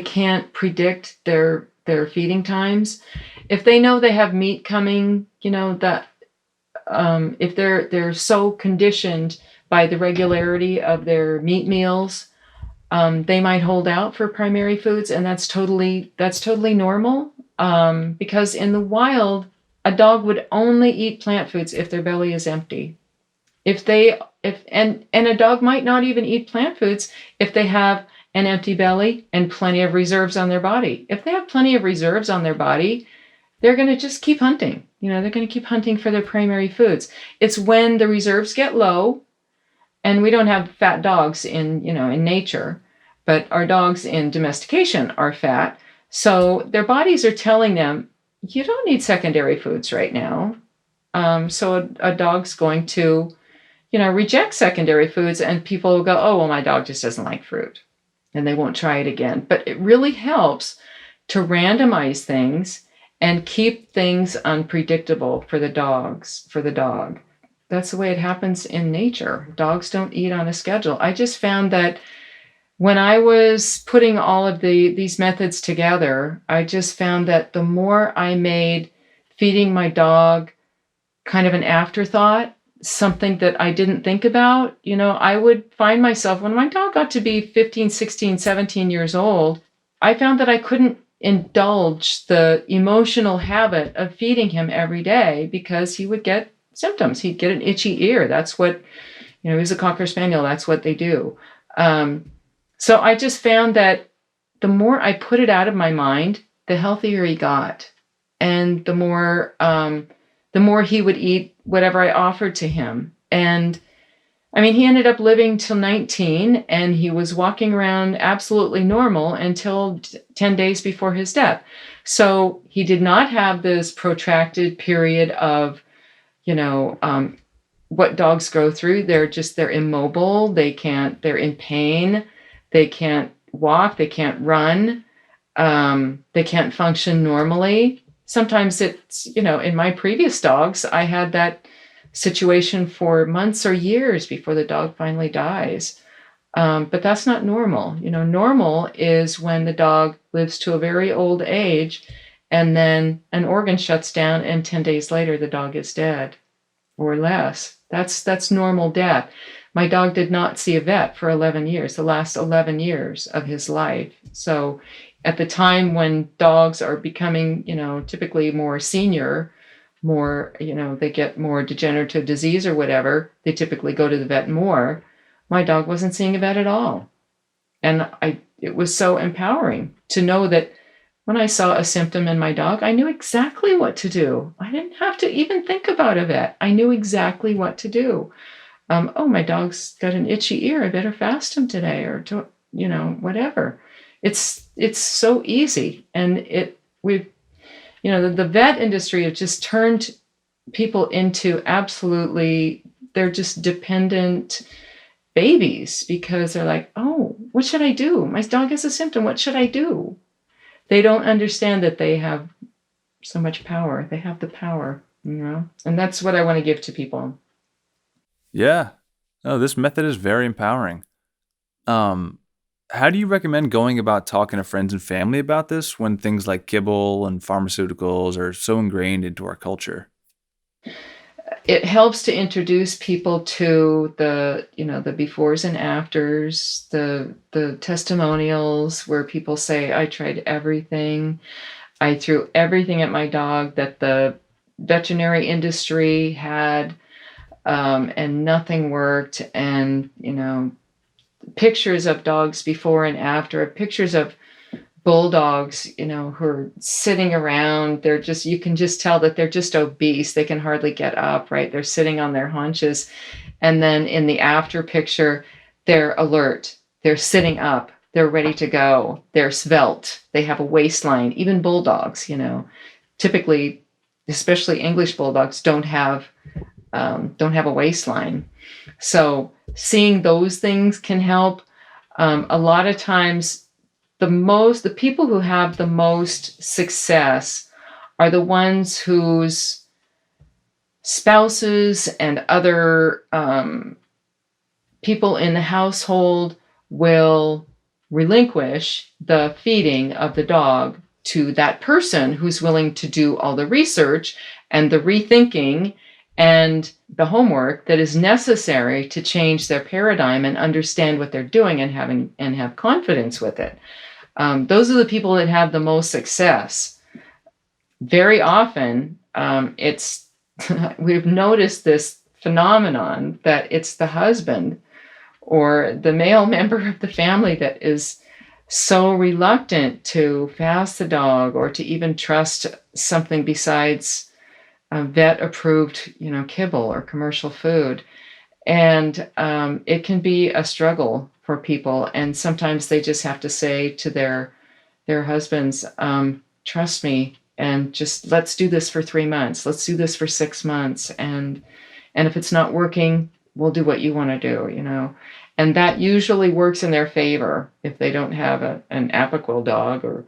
can't predict their feeding times. If they know they have meat coming, that if they're so conditioned by the regularity of their meat meals, they might hold out for primary foods, and that's totally normal. Because in the wild, a dog would only eat plant foods if their belly is empty. And a dog might not even eat plant foods if they have an empty belly and plenty of reserves on their body. If they have plenty of reserves on their body, they're going to just keep hunting. They're going to keep hunting for their primary foods. It's when the reserves get low, and we don't have fat dogs in nature, but our dogs in domestication are fat. So their bodies are telling them, you don't need secondary foods right now. So a dog's going to, reject secondary foods, and people will go, oh, well, my dog just doesn't like fruit, and they won't try it again. But it really helps to randomize things and keep things unpredictable for the dog. That's the way it happens in nature. Dogs don't eat on a schedule. I just found that when I was putting all of these methods together, I just found that the more I made feeding my dog kind of an afterthought, something that I didn't think about, I would find myself, when my dog got to be 15, 16, 17 years old, I found that I couldn't indulge the emotional habit of feeding him every day because he would get symptoms. He'd get an itchy ear. That's what, he's a Cocker Spaniel. That's what they do. So I just found that the more I put it out of my mind, the healthier he got. And the more he would eat whatever I offered to him. And I mean, he ended up living till 19, and he was walking around absolutely normal until 10 days before his death. So he did not have this protracted period of, what dogs go through. They're immobile. They're in pain. They can't walk. They can't run. They can't function normally. Sometimes it's, in my previous dogs, I had that situation for months or years before the dog finally dies. But that's not normal. Normal is when the dog lives to a very old age, and then an organ shuts down, and 10 days later, the dog is dead or less. That's normal death. My dog did not see a vet for 11 years, the last 11 years of his life. So at the time when dogs are becoming, typically more senior, more, they get more degenerative disease or whatever, they typically go to the vet more. my dog wasn't seeing a vet at all. And it was so empowering to know that when I saw a symptom in my dog, I knew exactly what to do. I didn't have to even think about a vet. I knew exactly what to do. Oh, my dog's got an itchy ear. I better fast him today, or whatever. It's so easy, and the vet industry has just turned people into absolutely. They're just dependent babies because they're like, oh, what should I do? My dog has a symptom. What should I do? They don't understand that they have so much power. They have the power, and that's what I want to give to people. Yeah. Oh, this method is very empowering. How do you recommend going about talking to friends and family about this when things like kibble and pharmaceuticals are so ingrained into our culture? It helps to introduce people to the befores and afters, the testimonials where people say, I tried everything. I threw everything at my dog that the veterinary industry had, and nothing worked. And, pictures of dogs before and after, pictures of bulldogs, who are sitting around. You can just tell that they're just obese. They can hardly get up, right? They're sitting on their haunches. And then in the after picture, they're alert. They're sitting up. They're ready to go. They're svelte. They have a waistline. Even bulldogs, typically, especially English bulldogs, don't have a waistline. So seeing those things can help. A lot of times, the people who have the most success are the ones whose spouses and other people in the household will relinquish the feeding of the dog to that person who's willing to do all the research and the rethinking and the homework that is necessary to change their paradigm and understand what they're doing and have confidence with it. Those are the people that have the most success. Very often, we've noticed this phenomenon that it's the husband or the male member of the family that is so reluctant to fast the dog or to even trust something besides vet-approved, kibble or commercial food. And it can be a struggle for people. And sometimes they just have to say to their husbands, trust me, and just let's do this for 3 months. Let's do this for 6 months. And if it's not working, we'll do what you want to do, And that usually works in their favor if they don't have an Apoquel dog or,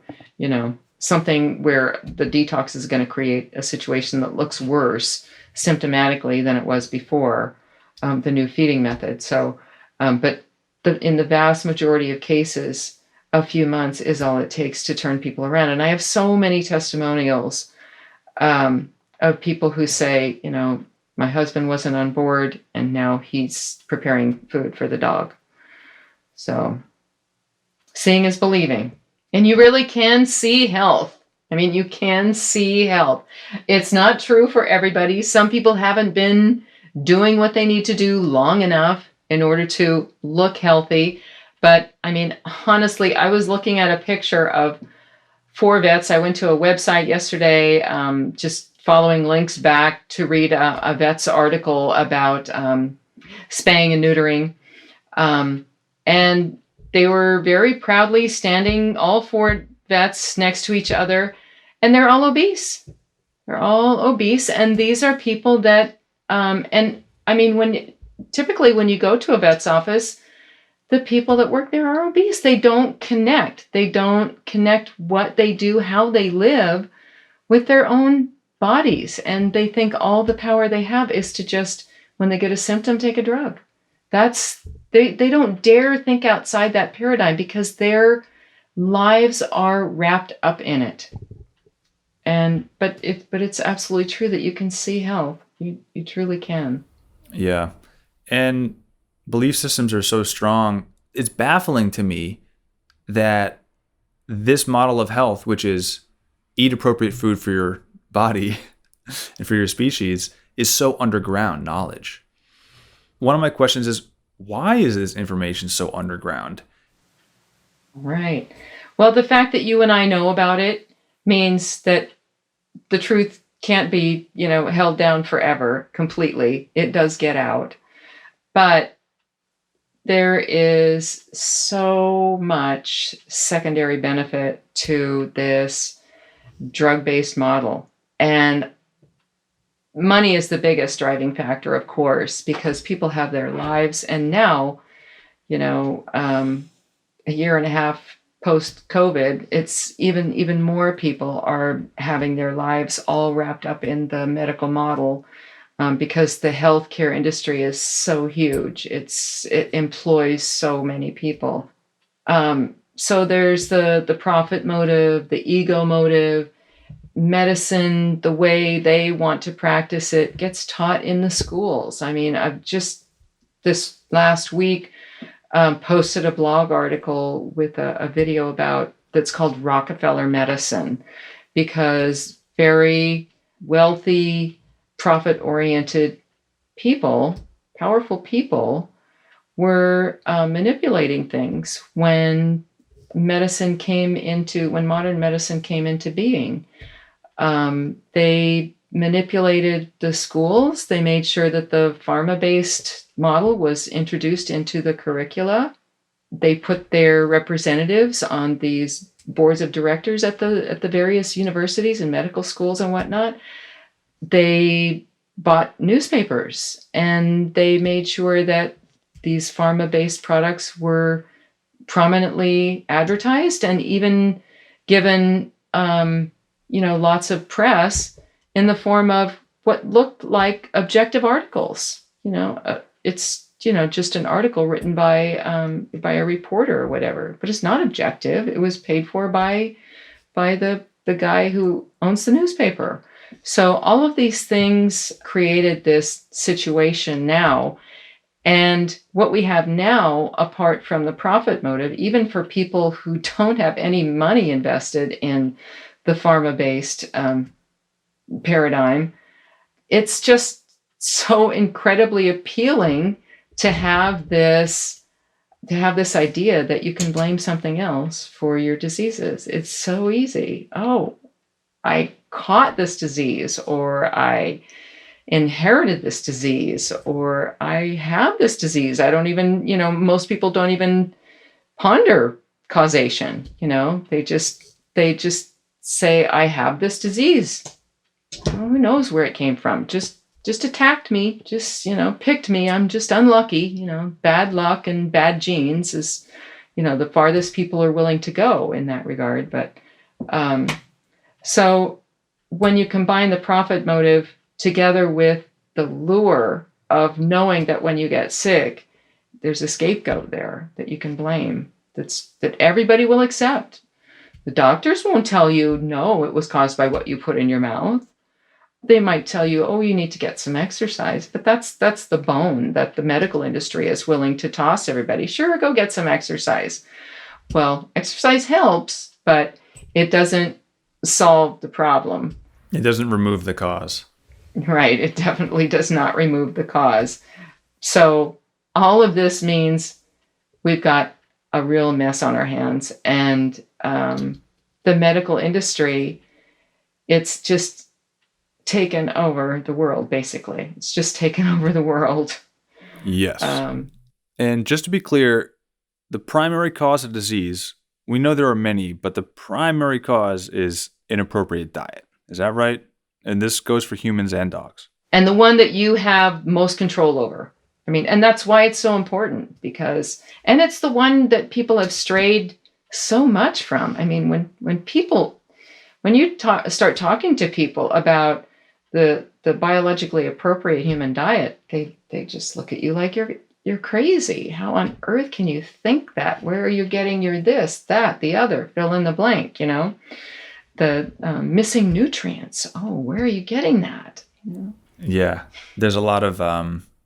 something where the detox is going to create a situation that looks worse symptomatically than it was before the new feeding method. So, but in the vast majority of cases, a few months is all it takes to turn people around. And I have so many testimonials of people who say, my husband wasn't on board and now he's preparing food for the dog. So seeing is believing. And you really can see health. I mean, you can see health. It's not true for everybody. Some people haven't been doing what they need to do long enough in order to look healthy. But I mean, honestly, I was looking at a picture of 4 vets. I went to a website yesterday, just following links back to read a vet's article about spaying and neutering. And they were very proudly standing, all 4 vets next to each other, and they're all obese. They're all obese. And these are people that, and I mean, typically when you go to a vet's office, the people that work there are obese. They don't connect. They don't connect what they do, how they live with their own bodies. And they think all the power they have is to just, when they get a symptom, take a drug. They don't dare think outside that paradigm because their lives are wrapped up in it. But it's absolutely true that you can see health. You truly can. Yeah. And belief systems are so strong. It's baffling to me that this model of health, which is eat appropriate food for your body and for your species, is so underground knowledge. One of my questions is, why is this information so underground? Right. Well, the fact that you and I know about it means that the truth can't be, held down forever completely. It does get out. But there is so much secondary benefit to this drug-based model. And money is the biggest driving factor, of course, because people have their lives. And now, a year and a half post-COVID, it's even more people are having their lives all wrapped up in the medical model, because the healthcare industry is so huge. It employs so many people. So there's the profit motive, the ego motive. Medicine, the way they want to practice it, gets taught in the schools. I mean, I've just this last week posted a blog article with a video that's called Rockefeller Medicine, because very wealthy, profit-oriented people, powerful people, were manipulating things when modern medicine came into being. They manipulated the schools. They made sure that the pharma-based model was introduced into the curricula. They put their representatives on these boards of directors at the various universities and medical schools and whatnot. They bought newspapers, and they made sure that these pharma-based products were prominently advertised and even given lots of press in the form of what looked like objective articles. It's just an article written by a reporter or whatever, but it's not objective. It was paid for by the guy who owns the newspaper. So all of these things created this situation now. And what we have now, apart from the profit motive, even for people who don't have any money invested in the pharma-based paradigm, it's just so incredibly appealing to have this idea that you can blame something else for your diseases. It's so easy. Oh, I caught this disease, or I inherited this disease, or I have this disease. I don't even, most people don't even ponder causation. They just say, I have this disease. Who knows where it came from? Just attacked me, just, picked me. I'm just unlucky. Bad luck and bad genes is, the farthest people are willing to go in that regard. But so when you combine the profit motive together with the lure of knowing that when you get sick, there's a scapegoat there that you can blame, that everybody will accept. The doctors won't tell you, no, it was caused by what you put in your mouth. They might tell you, oh, you need to get some exercise. But that's the bone that the medical industry is willing to toss everybody. Sure, go get some exercise. Well, exercise helps, but it doesn't solve the problem. It doesn't remove the cause. Right. It definitely does not remove the cause. So all of this means we've got a real mess on our hands. And the medical industry, it's just taken over the world, basically. It's just taken over the world. Yes. And just to be clear, the primary cause of disease, we know there are many, but the primary cause is inappropriate diet. Is that right? And this goes for humans and dogs. And the one that you have most control over. I mean, and that's why it's so important, and it's the one that people have strayed so much from. I mean, when you start talking to people about the biologically appropriate human diet, they just look at you like you're crazy. How on earth can you think that? Where are you getting your this, that, the other, fill in the blank, the missing nutrients. Oh, where are you getting that? Yeah, there's a lot of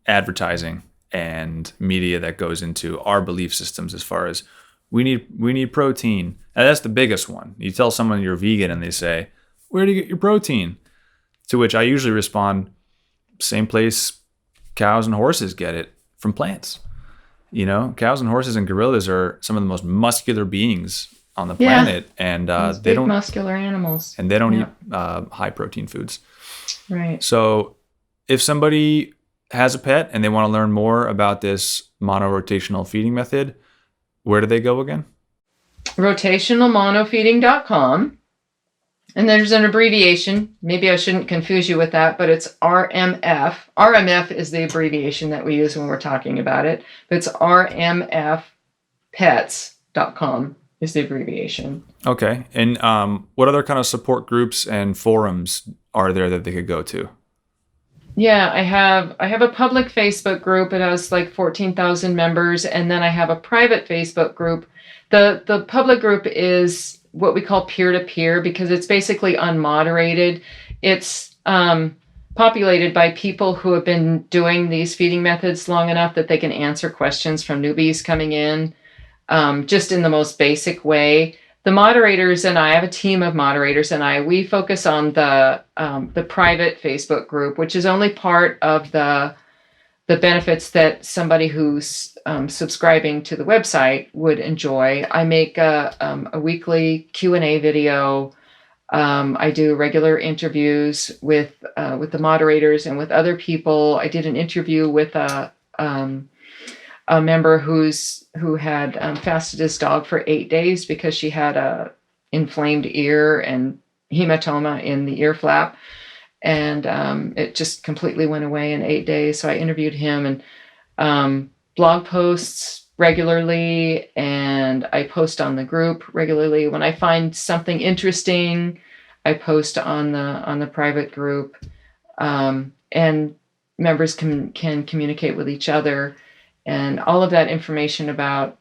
advertising and media that goes into our belief systems as far as we need protein. And that's the biggest one. You tell someone you're vegan and they say, where do you get your protein? To which I usually respond, same place cows and horses get it, from plants. Cows and horses and gorillas are some of the most muscular beings on the Yeah. planet, and Those they big don't muscular animals. and they don't Yeah. eat high protein foods. Right. So if somebody has a pet and they want to learn more about this monorotational feeding method, where do they go again? Rotationalmonofeeding.com. And there's an abbreviation. Maybe I shouldn't confuse you with that, but it's RMF. RMF is the abbreviation that we use when we're talking about it. But it's rmfpets.com is the abbreviation. Okay. And what other kind of support groups and forums are there that they could go to? Yeah, I have a public Facebook group. It has like 14,000 members, and then I have a private Facebook group. The public group is what we call peer-to-peer because it's basically unmoderated. It's populated by people who have been doing these feeding methods long enough that they can answer questions from newbies coming in, just in the most basic way. The moderators and I have a team of moderators, and we focus on the private Facebook group, which is only part of the benefits that somebody who's subscribing to the website would enjoy. I make a weekly Q&A video. I do regular interviews with the moderators and with other people. I did an interview with a member who had fasted his dog for 8 days because she had a inflamed ear and hematoma in the ear flap. And it just completely went away in 8 days. So I interviewed him, and blog posts regularly, and I post on the group regularly. When I find something interesting, I post on the private group, and members can communicate with each other. And all of that information about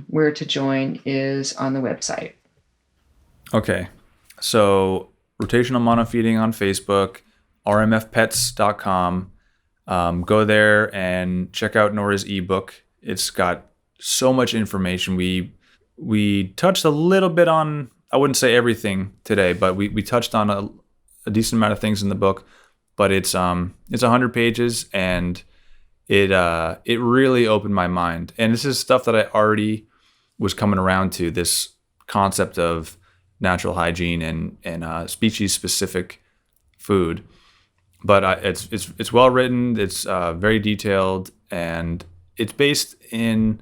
where to join is on the website. Okay. So rotational monofeeding on Facebook, rmfpets.com. Go there and check out Nora's ebook. It's got so much information. We touched a little bit on, I wouldn't say everything today, but we touched on a decent amount of things in the book. But it's 100 pages, and it really opened my mind. And this is stuff that I already was coming around to, this concept of natural hygiene and species specific food. But it's well written. It's very detailed, and it's based in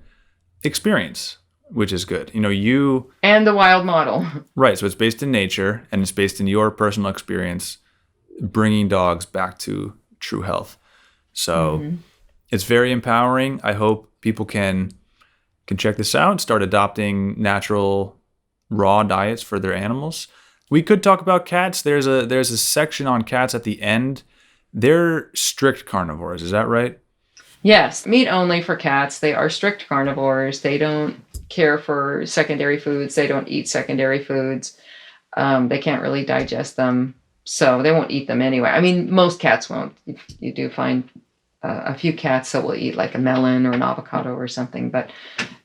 experience, which is good. You and the wild model. Right. So it's based in nature, and it's based in your personal experience, bringing dogs back to true health. So it's very empowering. I hope people can check this out and start adopting natural raw diets for their animals. We could talk about cats. There's a section on cats at the end. They're strict carnivores. Is that right? Yes, meat only for cats. They are strict carnivores. They don't care for secondary foods. They don't eat secondary foods. They can't really digest them, so they won't eat them anyway. I mean, most cats won't. You do find a few cats that will eat like a melon or an avocado or something, but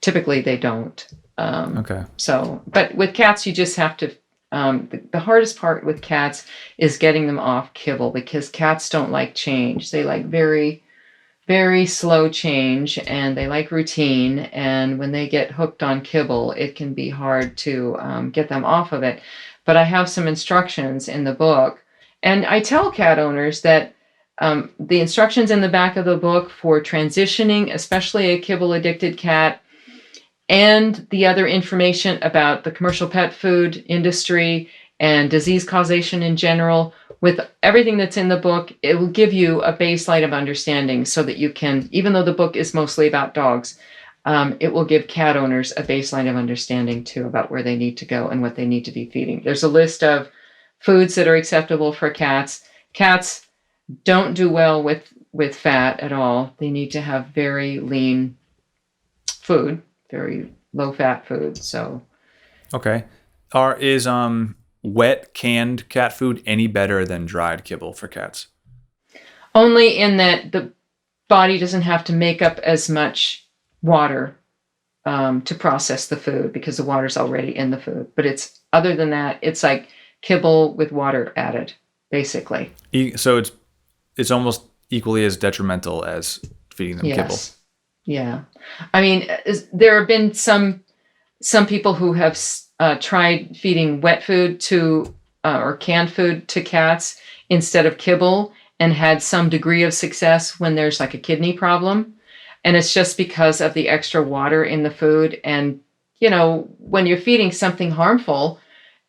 typically they don't. Okay. So, but with cats, you just have to. The hardest part with cats is getting them off kibble, because cats don't like change. They like very, very slow change, and they like routine. And when they get hooked on kibble, it can be hard to get them off of it. But I have some instructions in the book, and I tell cat owners that the instructions in the back of the book for transitioning, especially a kibble addicted cat, and the other information about the commercial pet food industry and disease causation in general, with everything that's in the book, it will give you a baseline of understanding so that you can, even though the book is mostly about dogs, it will give cat owners a baseline of understanding too about where they need to go and what they need to be feeding. There's a list of foods that are acceptable for cats. Cats don't do well with fat at all. They need to have very lean food, very low fat food. So Okay. Is wet canned cat food any better than dried kibble for cats? only in that the body doesn't have to make up as much water to process the food, because the water's already in the food. But it's, other than that, it's like kibble with water added, basically. So it's almost equally as detrimental as feeding them kibble. Yeah. I mean, there have been some people who have tried feeding wet food to or canned food to cats instead of kibble and had some degree of success when there's like a kidney problem. And it's just because of the extra water in the food. And, when you're feeding something harmful,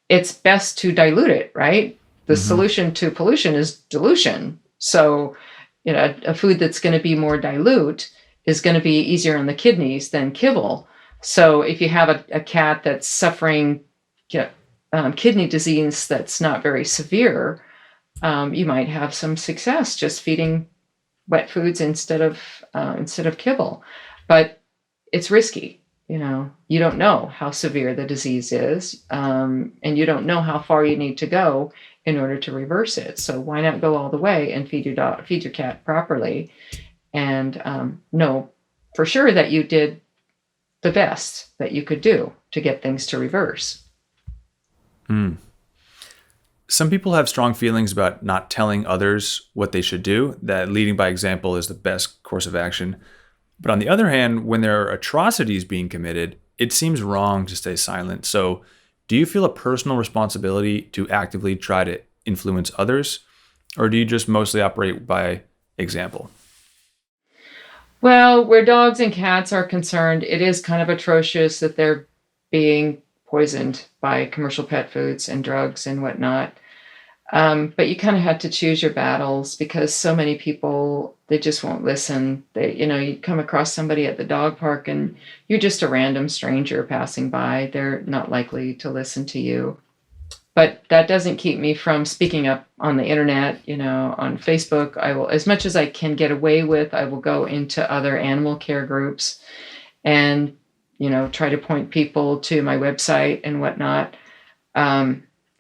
it's best to dilute it, right? The solution to pollution is dilution. So, a food that's going to be more dilute is going to be easier on the kidneys than kibble. So if you have a cat that's suffering kidney disease that's not very severe, you might have some success just feeding wet foods instead of kibble. But it's risky. You don't know how severe the disease is, and you don't know how far you need to go in order to reverse it. So why not go all the way and feed your cat properly, and know for sure that you did the best that you could do to get things to reverse. Some people have strong feelings about not telling others what they should do, that leading by example is the best course of action. But on the other hand, when there are atrocities being committed, it seems wrong to stay silent. So do you feel a personal responsibility to actively try to influence others, or do you just mostly operate by example? Well, where dogs and cats are concerned, it is kind of atrocious that they're being poisoned by commercial pet foods and drugs and whatnot. But you kind of have to choose your battles because so many people, they just won't listen. You come across somebody at the dog park and you're just a random stranger passing by. They're not likely to listen to you. But that doesn't keep me from speaking up on the internet, on Facebook. I will, as much as I can get away with, I will go into other animal care groups and, try to point people to my website and whatnot.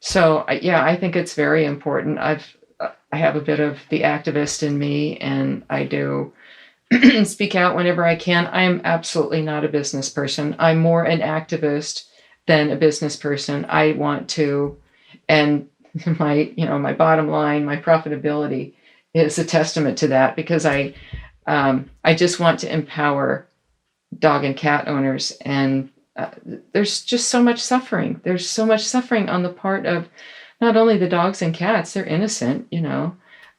So I think it's very important. I have a bit of the activist in me, and I do speak out whenever I can. I am absolutely not a business person. I'm more an activist than a business person. I want to, and my bottom line, my profitability is a testament to that, because I just want to empower dog and cat owners. And there's just so much suffering. There's so much suffering on the part of not only the dogs and cats, they're innocent,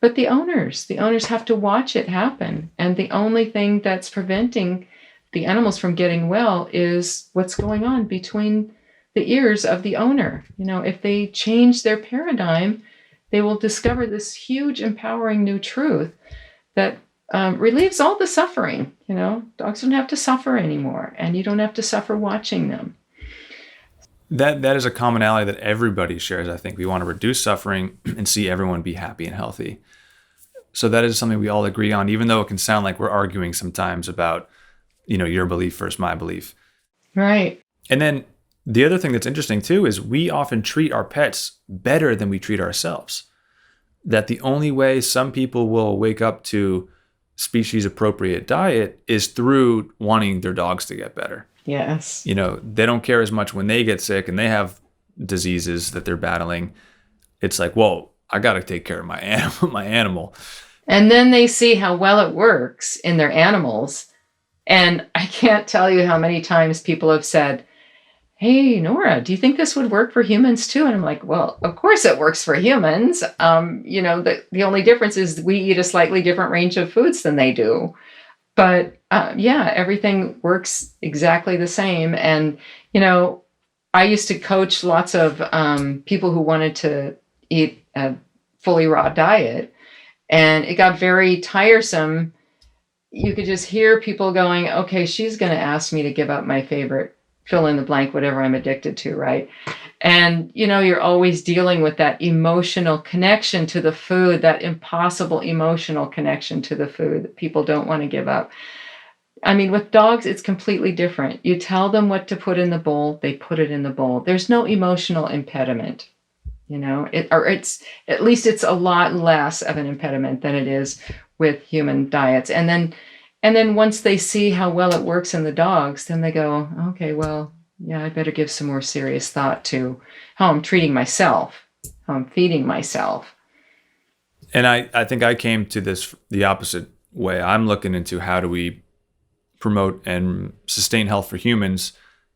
but the owners have to watch it happen. And the only thing that's preventing the animals from getting well is what's going on between the ears of the owner. If they change their paradigm, they will discover this huge empowering new truth that relieves all the suffering. Dogs don't have to suffer anymore, and you don't have to suffer watching them. That is a commonality that everybody shares. I think we want to reduce suffering and see everyone be happy and healthy. So that is something we all agree on, even though it can sound like we're arguing sometimes about, your belief versus my belief. Right. And then the other thing that's interesting too is we often treat our pets better than we treat ourselves. That the only way some people will wake up to species appropriate diet is through wanting their dogs to get better. Yes. They don't care as much when they get sick and they have diseases that they're battling. It's like, whoa, I got to take care of my animal. And then they see how well it works in their animals. And I can't tell you how many times people have said, hey, Nora, do you think this would work for humans too? And I'm like, well, of course it works for humans. The only difference is we eat a slightly different range of foods than they do. But everything works exactly the same. And, I used to coach lots of people who wanted to eat a fully raw diet, and it got very tiresome. You could just hear people going, okay, she's going to ask me to give up my favorite fill in the blank, whatever I'm addicted to, right? And, you're always dealing with that emotional connection to the food, that impossible emotional connection to the food that people don't want to give up. I mean, with dogs, it's completely different. You tell them what to put in the bowl, they put it in the bowl. There's no emotional impediment, it's at least it's a lot less of an impediment than it is with human diets. And then once they see how well it works in the dogs, then they go, okay, well, yeah, I better give some more serious thought to how I'm treating myself, how I'm feeding myself. And I think I came to this the opposite way. I'm looking into how do we promote and sustain health for humans.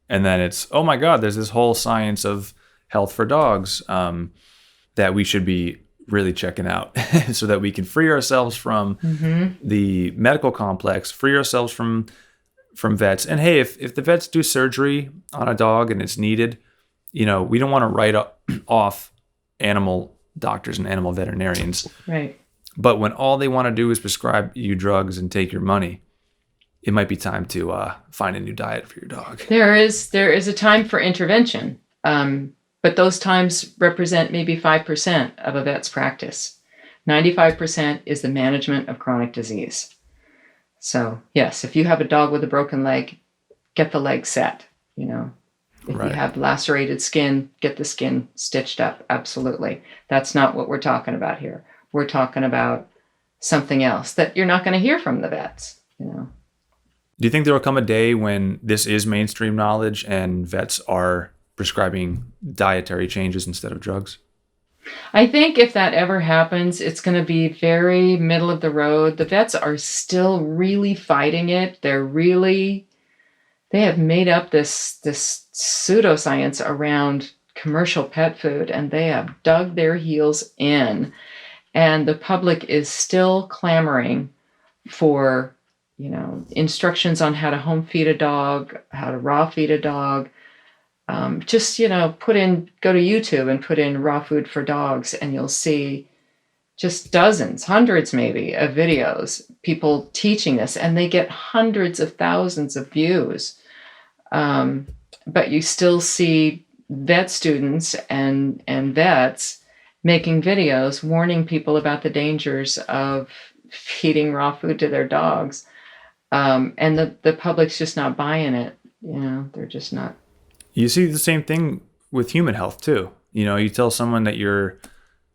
And then it's, oh my God, there's this whole science of health for dogs that we should be really checking out so that we can free ourselves from the medical complex, free ourselves from vets. And hey, if the vets do surgery on a dog and it's needed, we don't want to write off animal doctors and animal veterinarians. Right. But when all they want to do is prescribe you drugs and take your money, it might be time to find a new diet for your dog. There is a time for intervention, but those times represent maybe 5% of a vet's practice. 95% is the management of chronic disease. So yes, if you have a dog with a broken leg, get the leg set. If you have lacerated skin, get the skin stitched up. Absolutely. That's not what we're talking about here. We're talking about something else that you're not going to hear from the vets. Do you think there will come a day when this is mainstream knowledge and vets are prescribing dietary changes instead of drugs? I think if that ever happens, it's going to be very middle of the road. The vets are still really fighting it. They have made up this pseudoscience around commercial pet food, and they have dug their heels in. And the public is still clamoring for, instructions on how to home feed a dog, how to raw feed a dog. Go to YouTube and put in raw food for dogs, and you'll see just dozens, hundreds maybe, of videos, people teaching this, and they get hundreds of thousands of views. But you still see vet students and vets making videos warning people about the dangers of feeding raw food to their dogs. And the public's just not buying it. They're just not. You see the same thing with human health too. You tell someone that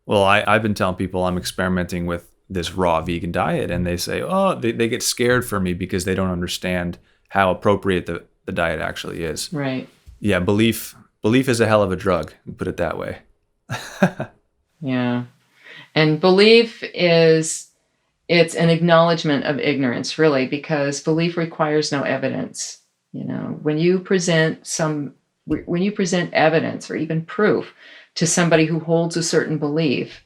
I've been telling people I'm experimenting with this raw vegan diet, and they say, they get scared for me because they don't understand how appropriate the diet actually is. Right. Yeah. Belief is a hell of a drug, put it that way. Yeah. And belief it's an acknowledgement of ignorance, really, because belief requires no evidence. When you present evidence or even proof to somebody who holds a certain belief,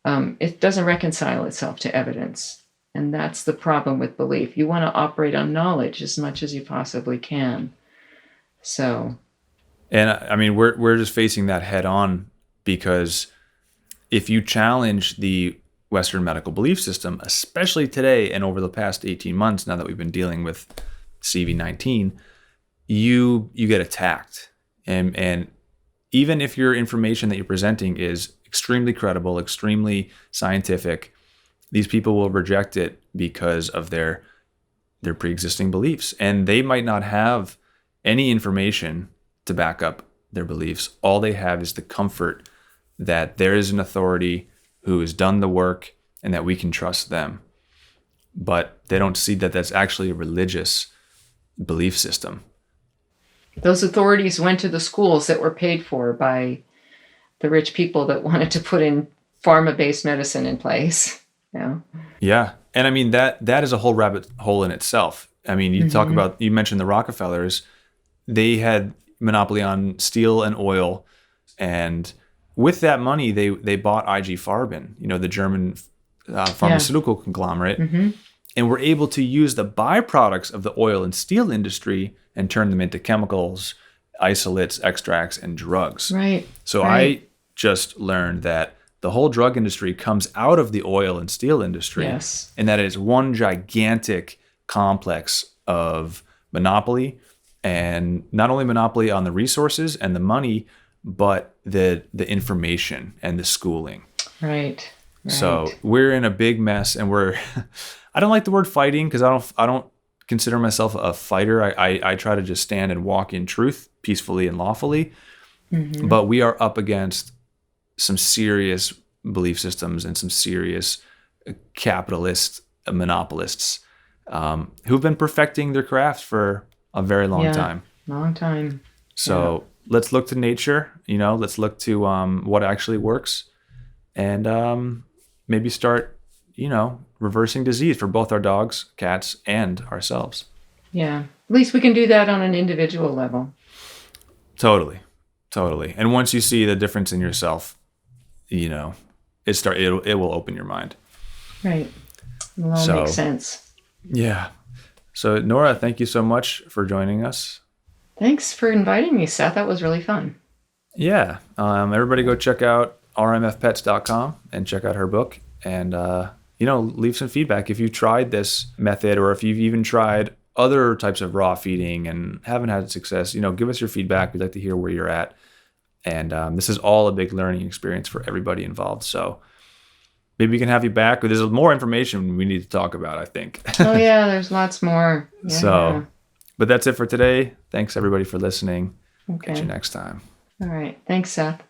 it doesn't reconcile itself to evidence. And that's the problem with belief. You want to operate on knowledge as much as you possibly can. So. And I mean, we're just facing that head on, because if you challenge the Western medical belief system, especially today and over the past 18 months, now that we've been dealing with CV-19, you get attacked. And even if your information that you're presenting is extremely credible, extremely scientific, these people will reject it because of their pre-existing beliefs. And they might not have any information to back up their beliefs. All they have is the comfort that there is an authority who has done the work and that we can trust them. But they don't see that that's actually a religious belief system. Those authorities went to the schools that were paid for by the rich people that wanted to put in pharma-based medicine in place. Yeah. And I mean, that is a whole rabbit hole in itself. I mean, you mentioned the Rockefellers. They had monopoly on steel and oil. And with that money, they bought IG Farben, the German pharmaceutical conglomerate, and were able to use the byproducts of the oil and steel industry and turn them into chemicals, isolates, extracts, and drugs. Right. So I just learned that the whole drug industry comes out of the oil and steel industry. Yes. And that it is one gigantic complex of monopoly, and not only monopoly on the resources and the money, but the information and the schooling. Right. So we're in a big mess, and I don't like the word fighting, because I don't consider myself a fighter. I try to just stand and walk in truth peacefully and lawfully. But we are up against some serious belief systems and some serious capitalist monopolists who've been perfecting their craft for a very long time. Long time. So let's look to nature, let's look to what actually works, and maybe start, reversing disease for both our dogs, cats, and ourselves. Yeah. At least we can do that on an individual level. Totally. And once you see the difference in yourself, it will open your mind. Right. It'll all make sense. Yeah. So Nora, thank you so much for joining us. Thanks for inviting me, Seth. That was really fun. Yeah. Everybody go check out rmfpets.com and check out her book, and leave some feedback if you tried this method, or if you've even tried other types of raw feeding and haven't had success. Give us your feedback. We'd like to hear where you're at. And this is all a big learning experience for everybody involved. So maybe we can have you back. There's more information we need to talk about, I think. Oh, yeah, there's lots more. Yeah. But that's it for today. Thanks, everybody, for listening. Okay. Catch you next time. All right. Thanks, Seth.